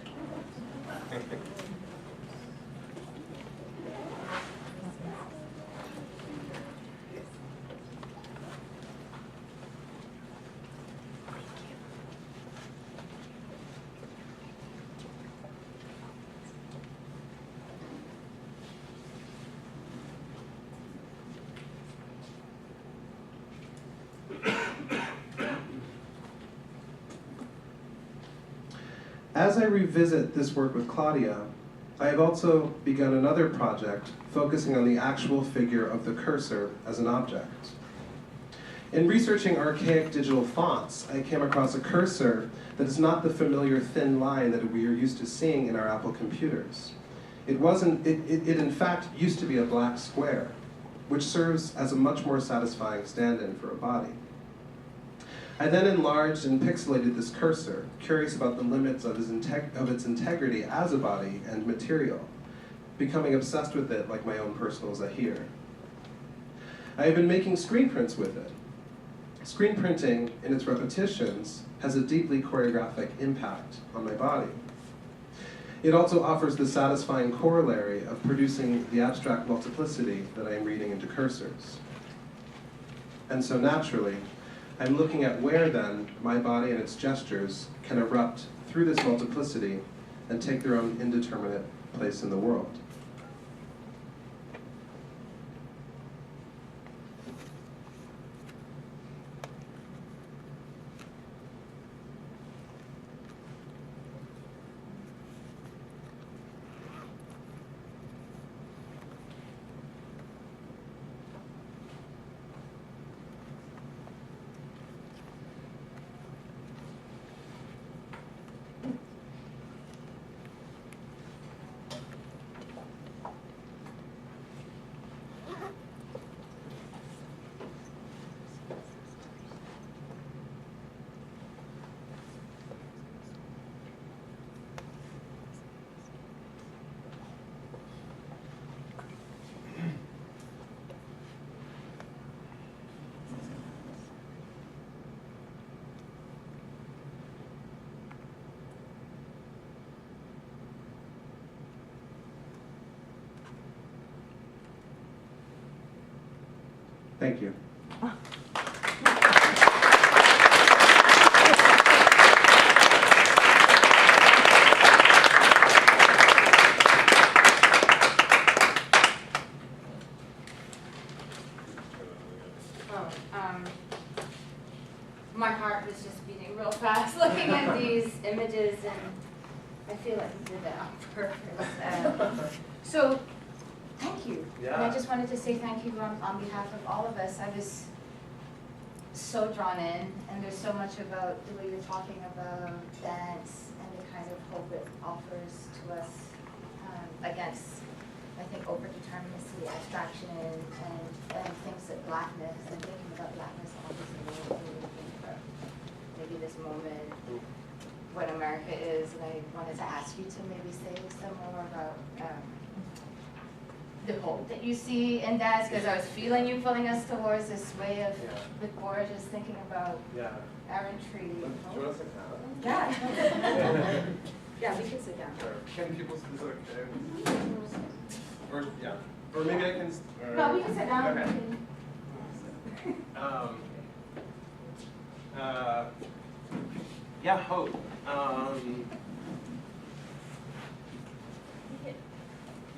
As I revisit this work with Claudia, I have also begun another project focusing on the actual figure of the cursor as an object. In researching archaic digital fonts, I came across a cursor that is not the familiar thin line that we are used to seeing in our Apple computers. It in fact used to be a black square, which serves as a much more satisfying stand-in for a body. I then enlarged and pixelated this cursor, curious about the limits of its integrity as a body and material, becoming obsessed with it like my own personal Zahir. I have been making screen prints with it. Screen printing, in its repetitions, has a deeply choreographic impact on my body. It also offers the satisfying corollary of producing the abstract multiplicity that I am reading into cursors. And so naturally, I'm looking at where, then, my body and its gestures can erupt through this multiplicity and take their own indeterminate place in the world. Thank you. My heart was just beating real fast looking at these images, and I feel like we did that on purpose. So, thank you. Yeah. And I just wanted to say thank you on behalf of all of us. I was so drawn in, and there's so much about the way you're talking about dance and the kind of hope it offers to us against, I think, overdeterminacy, abstraction, and things that blackness, and thinking about blackness obviously maybe this moment, what America is, and I wanted to ask you to maybe say some more about the hope that you see in dance, because I was feeling you pulling us towards this way of the gorgeous, thinking about errantry. Do you want to sit down? Yeah. Yeah, we can sit down. Sure. Can people, is it okay? Or, yeah. Or maybe I can. No, we can sit down. Okay. Yeah, hope.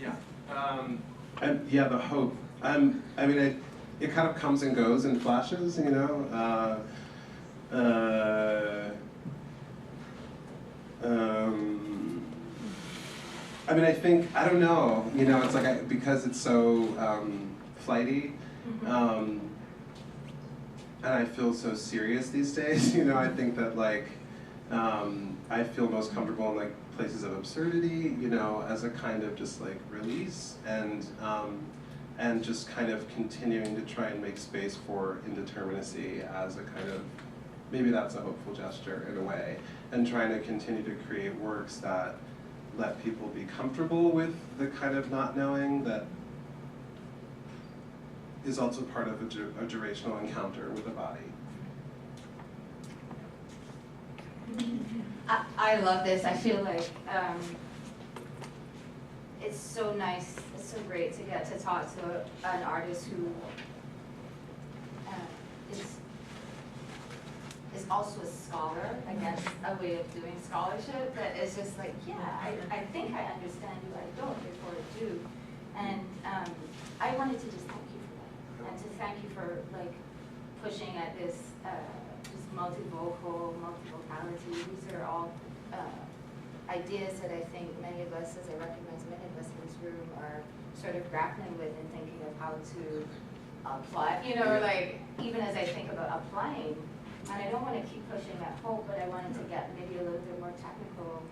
Yeah. And yeah, the hope. I mean, it kind of comes and goes in flashes, you know. I mean, I think, I don't know, you know, it's like, because it's so flighty, and I feel so serious these days, you know, I think that, like, I feel most comfortable in, like, places of absurdity, you know, as a kind of just, like, release, and just kind of continuing to try and make space for indeterminacy as a kind of, maybe that's a hopeful gesture in a way, and trying to continue to create works that let people be comfortable with the kind of not knowing that is also part of a durational encounter with the body. I love this. I feel like it's so nice, it's so great to get to talk to an artist who is also a scholar, I guess, a way of doing scholarship that is just like, yeah, I think I understand you, I don't, therefore I do. And I wanted to just thank you for that, and to thank you for, like, pushing at this just multivocal, multivocality. These are all ideas that I think many of us, as I recognize many of us in this room, are sort of grappling with and thinking of how to apply, you know, like, even as I think about applying, and I don't want to keep pushing that hope, but I wanted to get maybe a little bit more technical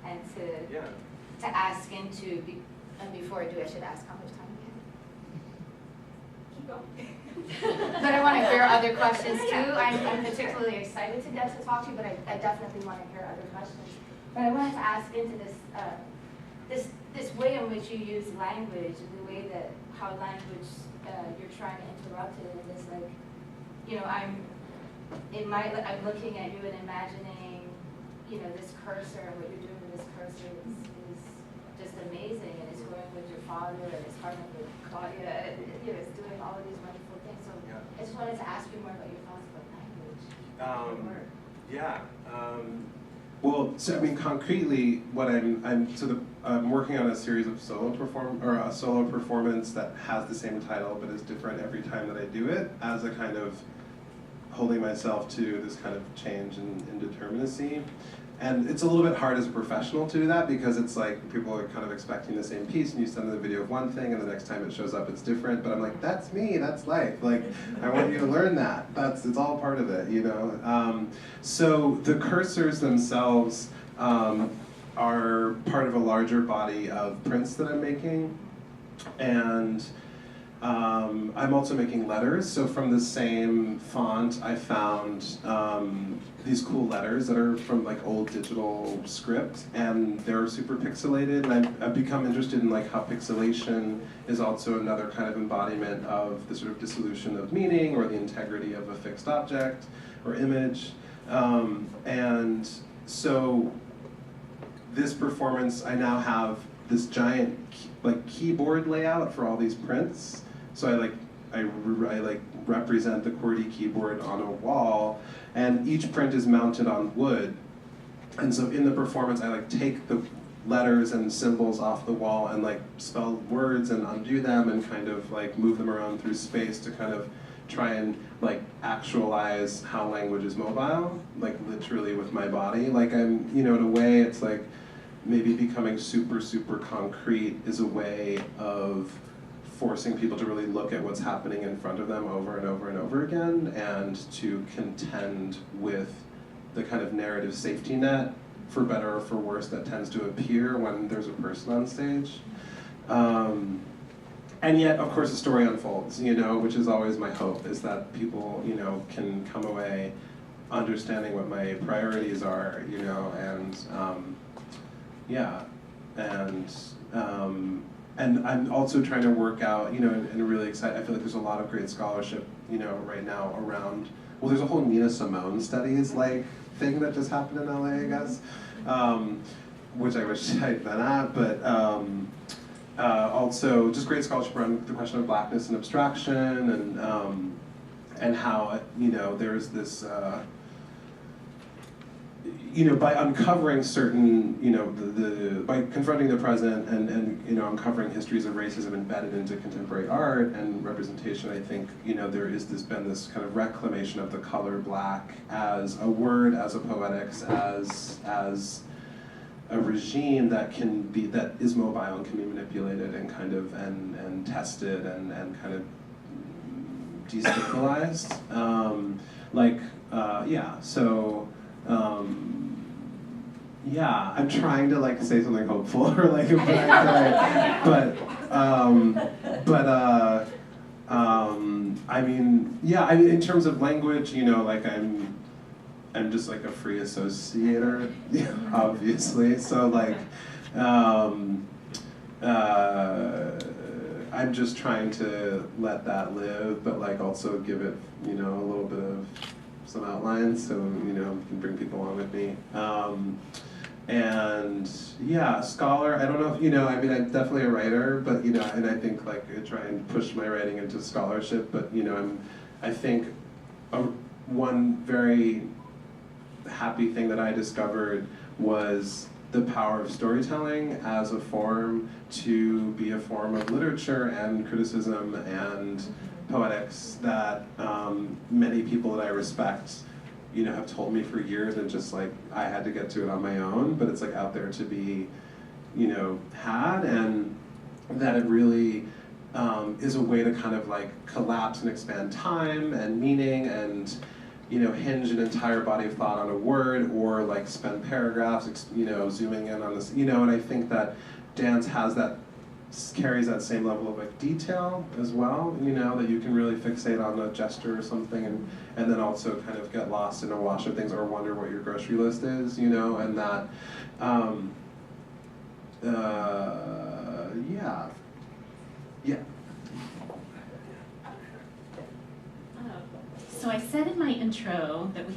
and to ask into, and before I do, I should ask how much time we have. Keep going. But I want to hear other questions too. I'm particularly excited to get to talk to you, but I definitely want to hear other questions. But I wanted to ask into this way in which you use language, the way that how language you're trying to interrupt it, and this, like, you know, I'm looking at you and imagining, you know, this cursor, what you're doing with this cursor is just amazing, and it's going with your father, and it's harming with Claudia, and, you know, it's doing all of these wonderful things. So I just wanted to ask you more about your thoughts about language. Well, so I mean, concretely, what I'm working on a series of solo performance that has the same title but is different every time that I do it, as a kind of holding myself to this kind of change in indeterminacy. And it's a little bit hard as a professional to do that, because it's like people are kind of expecting the same piece, and you send them a video of one thing, and the next time it shows up it's different. But I'm like, that's me, that's life. Like, I want you to learn that. It's all part of it, you know? So the cursors themselves are part of a larger body of prints that I'm making. And I'm also making letters, so from the same font I found these cool letters that are from, like, old digital script, and they're super pixelated, and I've become interested in, like, how pixelation is also another kind of embodiment of the sort of dissolution of meaning or the integrity of a fixed object or image. And so this performance, I now have this giant keyboard layout for all these prints. So I, like, like represent the QWERTY keyboard on a wall, and each print is mounted on wood. And so in the performance, I like take the letters and symbols off the wall and like spell words and undo them and kind of like move them around through space to kind of try and like actualize how language is mobile, like literally with my body. Like I'm, you know, in a way it's like maybe becoming super, super concrete is a way of forcing people to really look at what's happening in front of them over and over and over again, and to contend with the kind of narrative safety net, for better or for worse, that tends to appear when there's a person on stage. And yet, of course, the story unfolds, you know, which is always my hope, is that people, you know, can come away understanding what my priorities are, you know, and yeah, and I'm also trying to work out, you know, and really excited. I feel like there's a lot of great scholarship, you know, right now around. Well, there's a whole Nina Simone studies like thing that just happened in LA, I guess, which I wish I'd been at, but. Also, just great scholarship around the question of blackness and abstraction, and how, you know, there's this, you know, by uncovering certain, you know, by confronting the present and you know, uncovering histories of racism embedded into contemporary art and representation, I think, you know, there is been this kind of reclamation of the color black as a word, as a poetics, as a regime that is mobile and can be manipulated and kind of and tested and kind of destabilized. Yeah, so yeah, I'm trying to like say something hopeful or like, I mean, yeah, I mean, in terms of language, you know, like I'm just like a free associator, obviously. So like, I'm just trying to let that live, but like also give it, you know, a little bit of some outlines, so you know, can bring people along with me. And yeah, scholar. I don't know if you know. I mean, I'm definitely a writer, but you know, and I think like I try and push my writing into scholarship. But you know, I think one very happy thing that I discovered was the power of storytelling as a form to be a form of literature and criticism and poetics that many people that I respect, you know, have told me for years, and just like I had to get to it on my own, but it's like out there to be, you know, had, and that it really is a way to kind of like collapse and expand time and meaning and, you know, hinge an entire body of thought on a word, or like spend paragraphs, you know, zooming in on this, you know, and I think that dance carries that same level of like detail as well, you know, that you can really fixate on a gesture or something, and then also kind of get lost in a wash of things or wonder what your grocery list is, you know, and that, yeah. So I said in my intro that we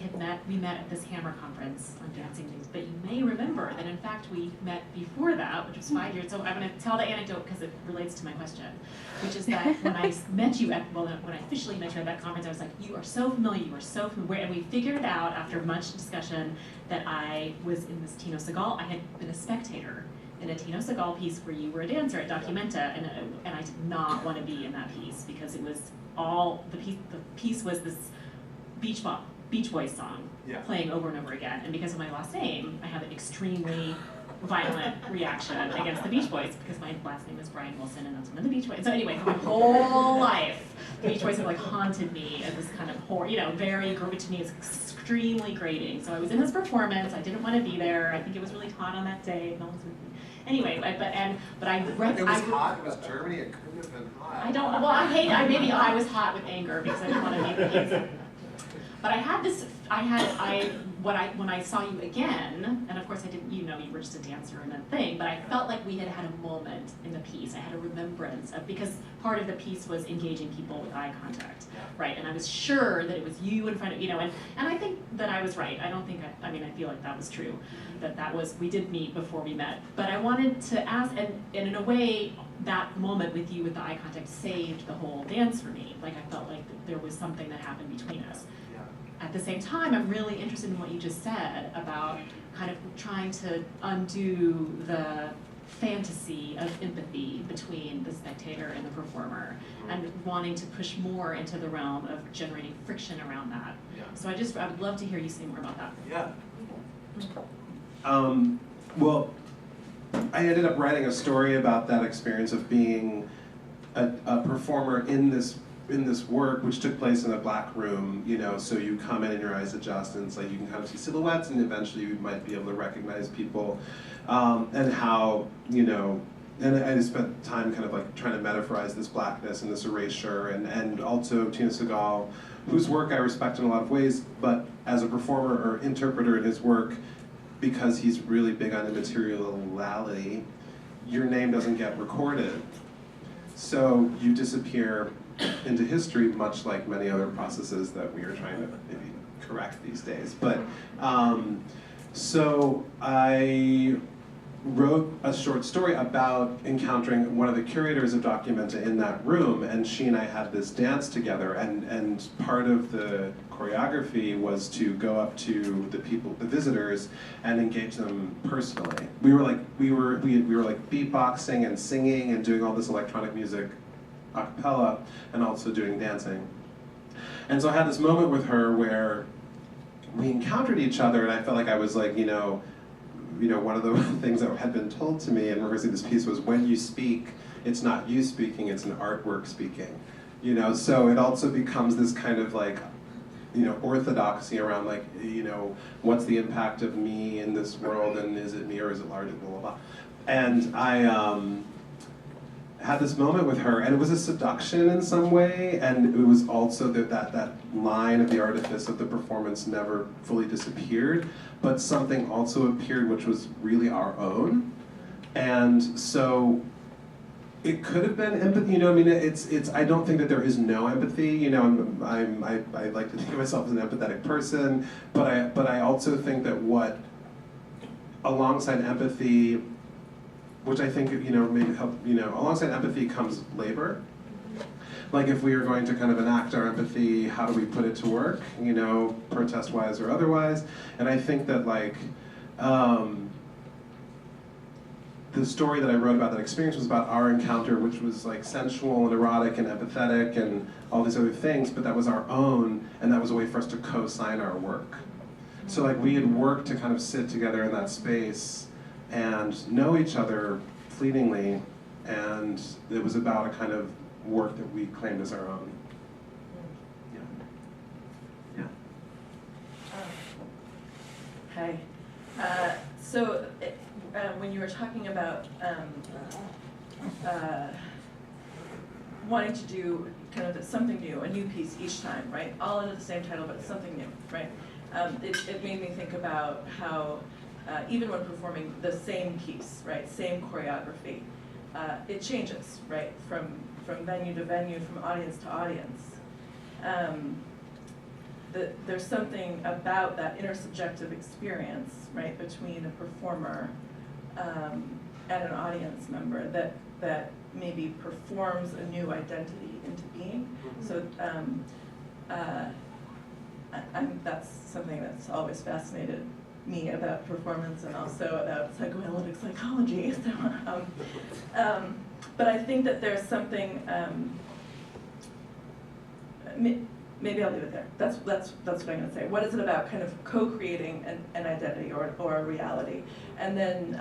met at this Hammer conference on dancing things, but you may remember that in fact we met before that, which was 5 years. So I'm going to tell the anecdote because it relates to my question, which is that when I met you when I officially met you at that conference, I was like, you are so familiar, and we figured out after much discussion that I was in this Tino Segal. I had been a spectator in a Tino Segal piece where you were a dancer at Documenta, and I did not want to be in that piece because it was all the piece was this Beach Boys song playing over and over again, and because of my last name, I have an extremely violent reaction against the Beach Boys because my last name is Brian Wilson, and that's one of the Beach Boys. So anyway, for my whole life, the Beach Boys have like haunted me as this kind of horror, you know, very to me, it's extremely grating. So I was in this performance, I didn't want to be there. I think it was really hot on that day. No one's with me. Anyway, but I read. It was hot. It was Germany. It couldn't have been hot. I don't. Well, I was hot with anger because I didn't want to be the piece. But I when I saw you again, and of course I didn't, you were just a dancer in a thing, but I felt like we had had a moment in the piece. I had a remembrance of, because part of the piece was engaging people with eye contact, right? And I was sure that it was you in front of, and I think that I was right. I don't think, I feel like that was true, we did meet before we met. But I wanted to ask, and in a way, that moment with you with the eye contact saved the whole dance for me. Like I felt like there was something that happened between us. At the same time, I'm really interested in what you just said about kind of trying to undo the fantasy of empathy between the spectator and the performer, and wanting to push more into the realm of generating friction around that. So I would love to hear you say more about that. Well, I ended up writing a story about that experience of being a performer in this work, which took place in a black room, so you come in and your eyes adjust, and it's like you can kind of see silhouettes, and eventually you might be able to recognize people, and how, and I just spent time kind of like trying to metaphorize this blackness and this erasure, and also Tina Segal, whose work I respect in a lot of ways, but as a performer or interpreter in his work, because he's really big on immateriality, your name doesn't get recorded. So you disappear into history, much like many other processes that we are trying to maybe correct these days. But so I wrote a short story about encountering one of the curators of Documenta in that room, and she and I had this dance together, and part of the choreography was to go up to the visitors, and engage them personally. We were like beatboxing and singing and doing all this electronic music a cappella, and also doing dancing. And so I had this moment with her where we encountered each other, and I felt like I was like, one of the things that had been told to me in rehearsing this piece was, when you speak, it's not you speaking, it's an artwork speaking. So it also becomes this kind of like, orthodoxy around like, what's the impact of me in this world, and is it me or is it larger, blah, blah, blah. And I had this moment with her, and it was a seduction in some way, and it was also that line of the artifice of the performance never fully disappeared, but something also appeared which was really our own. And so it could have been empathy, it's I don't think that there is no empathy, I like to think of myself as an empathetic person, but I also think that what, alongside empathy, which I think, maybe help, alongside empathy comes labor. Like if we are going to kind of enact our empathy, how do we put it to work, protest-wise or otherwise? And I think that like, the story that I wrote about that experience was about our encounter, which was like sensual and erotic and empathetic and all these other things, but that was our own, and that was a way for us to co-sign our work. So like we had worked to kind of sit together in that space and know each other fleetingly, and it was about a kind of work that we claimed as our own. Hi. So when you were talking about wanting to do kind of something new, a new piece each time, right? All under the same title, but something new, right? It made me think about how even when performing the same piece, right, same choreography, it changes, right, from venue to venue, from audience to audience. There's something about that intersubjective experience, right, between a performer and an audience member that maybe performs a new identity into being. So that's something that's always fascinated me about performance, and also about psychoanalytic psychology. So, but I think that there's something. Maybe I'll leave it there. That's what I'm going to say. What is it about kind of co-creating an identity or a reality? And then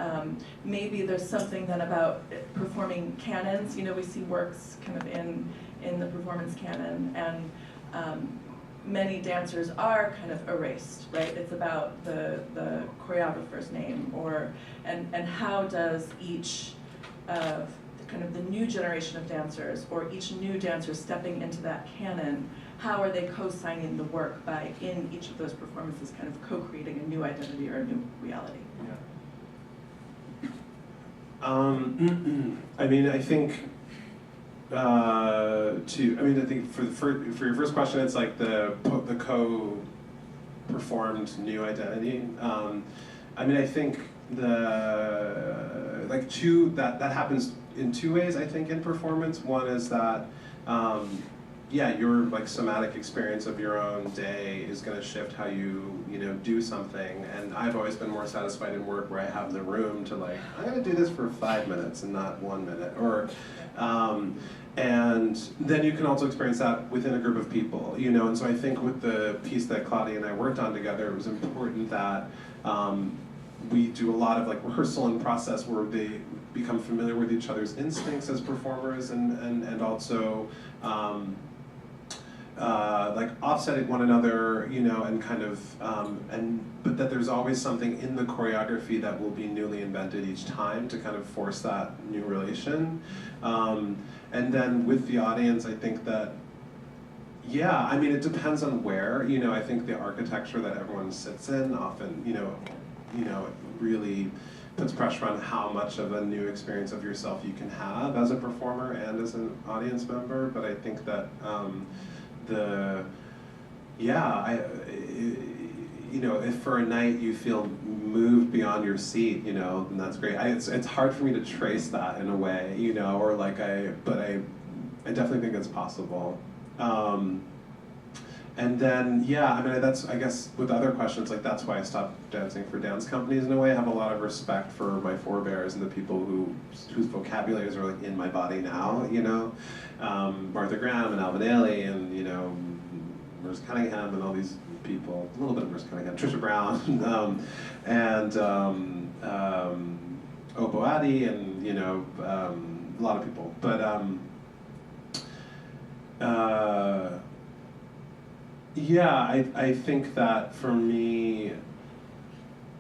maybe there's something then about performing canons. We see works kind of in the performance canon, and many dancers are kind of erased, right? It's about the choreographer's name, and how does each of kind of the new generation of dancers, or each new dancer stepping into that canon, how are they co-signing the work by, in each of those performances, kind of co-creating a new identity or a new reality? I mean, I think I think for your first question, it's like the co-performed new identity. I mean, I think that happens in two ways. I think in performance, one is that your like somatic experience of your own day is going to shift how you do something. And I've always been more satisfied in work where I have the room to like, I'm going to do this for 5 minutes and not 1 minute, or. And then you can also experience that within a group of people, and so I think with the piece that Claudia and I worked on together, it was important that we do a lot of like rehearsal and process where they become familiar with each other's instincts as performers, and also like offsetting one another, and kind of, but that there's always something in the choreography that will be newly invented each time to kind of force that new relation. And then with the audience, I think that, I mean, it depends on where, I think the architecture that everyone sits in often, it really puts pressure on how much of a new experience of yourself you can have as a performer and as an audience member. But I think that if for a night you feel moved beyond your seat, then that's great. It's hard for me to trace that in a way, or like but I definitely think it's possible. And then, I mean, that's, I guess, with other questions, like that's why I stopped dancing for dance companies in a way. I have a lot of respect for my forebears and the people whose vocabularies are like in my body now, Martha Graham and Alvin Ailey and, Merce Cunningham and all these people, a little bit of Merce Cunningham, Trisha Brown, and Obo Adi and, a lot of people. But, I think that for me,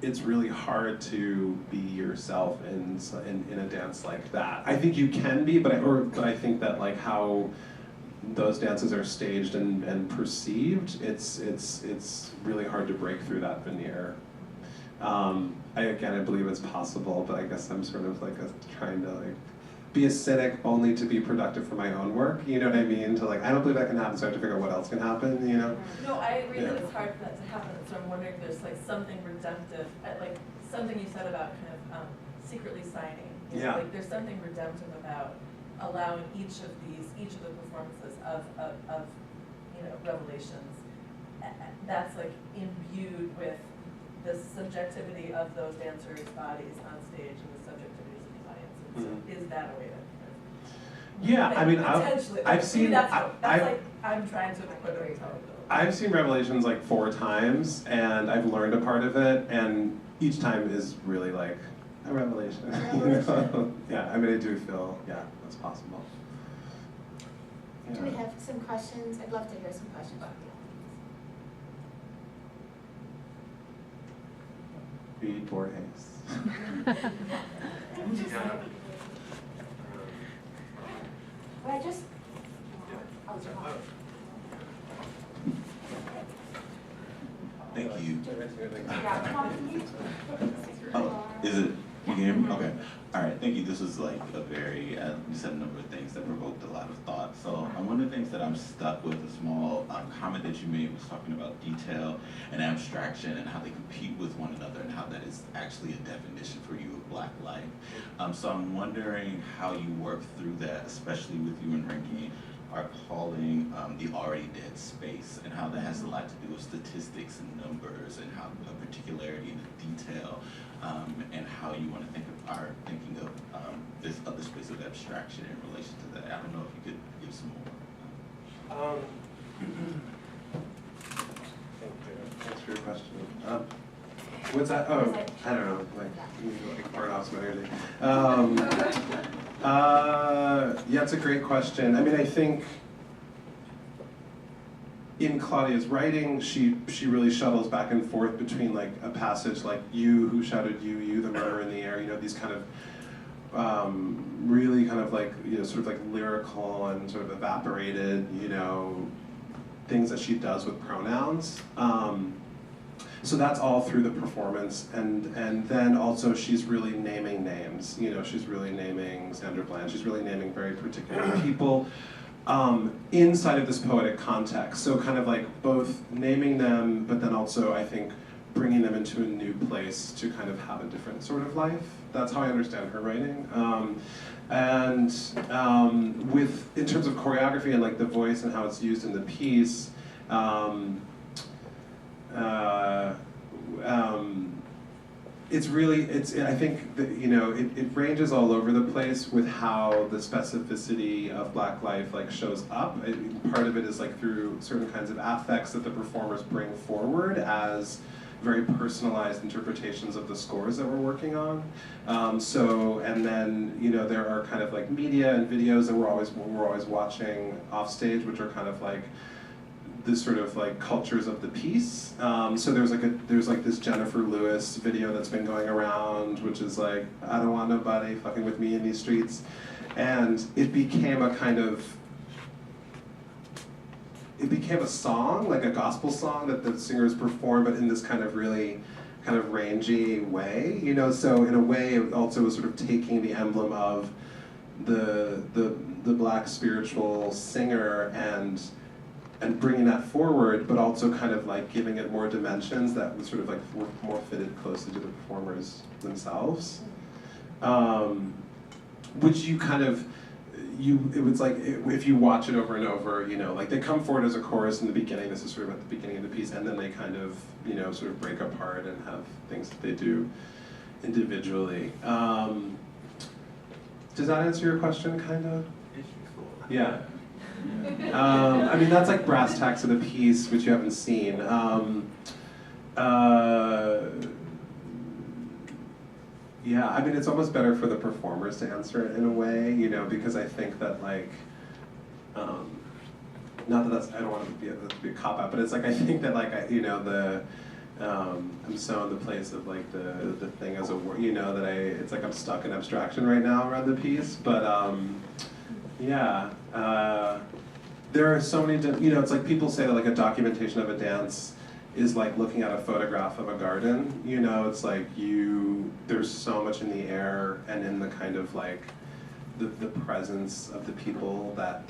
it's really hard to be yourself in a dance like that. I think you can be, but I think that like how those dances are staged and perceived, it's really hard to break through that veneer. I believe it's possible, but I guess I'm sort of like trying to like be a cynic only to be productive for my own work, you know what I mean? To like, I don't believe that can happen, so I have to figure out what else can happen, No, I agree that it's hard for that to happen, so I'm wondering if there's like something redemptive, like something you said about kind of secretly signing. Like there's something redemptive about allowing each of the performances of revelations, that's like imbued with the subjectivity of those dancers' bodies on stage and the subjectivities of the audience. So is that a way to? I mean, I've seen. I'm trying to equate. I've seen Revelations like 4 times, and I've learned a part of it, and each time is really like a revelation. I mean, I do feel, that's possible. Do we have some questions? I'd love to hear some questions from the audience. Read Borges. Well, Thank you. Oh, is it? You can hear me? Okay. All right. Thank you. This was like a very, you said a number of things that provoked a lot of thought. So one of the things that I'm stuck with, a small comment that you made was talking about detail and abstraction and how they compete with one another and how that is actually a definition for you of Black life. So I'm wondering how you work through that, especially with you and Rankine are calling the already dead space, and how that has a lot to do with statistics and numbers and how particularity and detail, and how you want to are thinking of this other space of abstraction in relation to that. I don't know if you could give some more. Thank you. Thanks for your question. What's that? Oh, I don't know. Like burn off some energy. It's a great question. I mean, I think in Claudia's writing, she really shuttles back and forth between like a passage like "You who shouted you, the murder in the air," these kind of really kind of like sort of like lyrical and sort of evaporated things that she does with pronouns. So that's all through the performance, and then also she's really naming names. You know, she's really naming Sandra Bland. She's really naming very particular people inside of this poetic context. So kind of like both naming them, but then also I think bringing them into a new place to kind of have a different sort of life. That's how I understand her writing. In terms of choreography and like the voice and how it's used in the piece. I think that, you know, it ranges all over the place with how the specificity of Black life like shows up. Part of it is like through certain kinds of affects that the performers bring forward as very personalized interpretations of the scores that we're working on. And then, you know, there are kind of like media and videos that we're always watching off stage, which are kind of like this sort of like cultures of the piece. So there's like this Jennifer Lewis video that's been going around, which is like, I don't want nobody fucking with me in these streets. And it became a kind of, it became a song, like a gospel song that the singers perform, but in this kind of really kind of rangy way, you know. So in a way, it also was sort of taking the emblem of the Black spiritual singer and bringing that forward, but also kind of like giving it more dimensions that was sort of like were more fitted closely to the performers themselves, which you kind of. It was like, if you watch it over and over, you know, like they come forward as a chorus in the beginning, this is sort of at the beginning of the piece, and then they kind of, you know, sort of break apart and have things that they do individually. Does that answer your question, kind of? Yeah. I mean, that's like brass tacks of the piece, which you haven't seen. Yeah, I mean, it's almost better for the performers to answer it in a way, you know, because I think that like, not that that's, I don't want to be a cop-out, but it's like, I think that like, you know, I'm so in the place of like the thing as a word, you know, that it's like I'm stuck in abstraction right now around the piece, but yeah, there are so many, you know, it's like people say that like a documentation of a dance is like looking at a photograph of a garden, you know, it's like there's so much in the air and in the kind of like the presence of the people that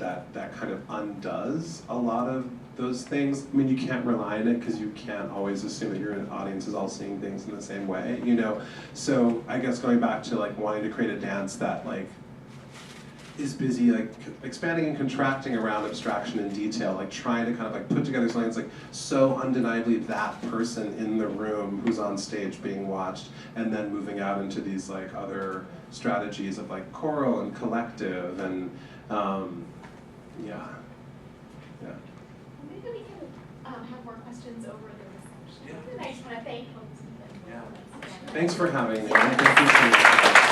kind of undoes a lot of those things. I mean, you can't rely on it because you can't always assume that your audience is all seeing things in the same way, you know. So I guess going back to like wanting to create a dance that like is busy like expanding and contracting around abstraction and detail, like trying to kind of like put together something that's like so undeniably that person in the room who's on stage being watched, and then moving out into these like other strategies of like choral and collective and yeah. Maybe we can have more questions over the reception. Yeah. And I just want to thank folks. Yeah. Thanks for having me. I appreciate it.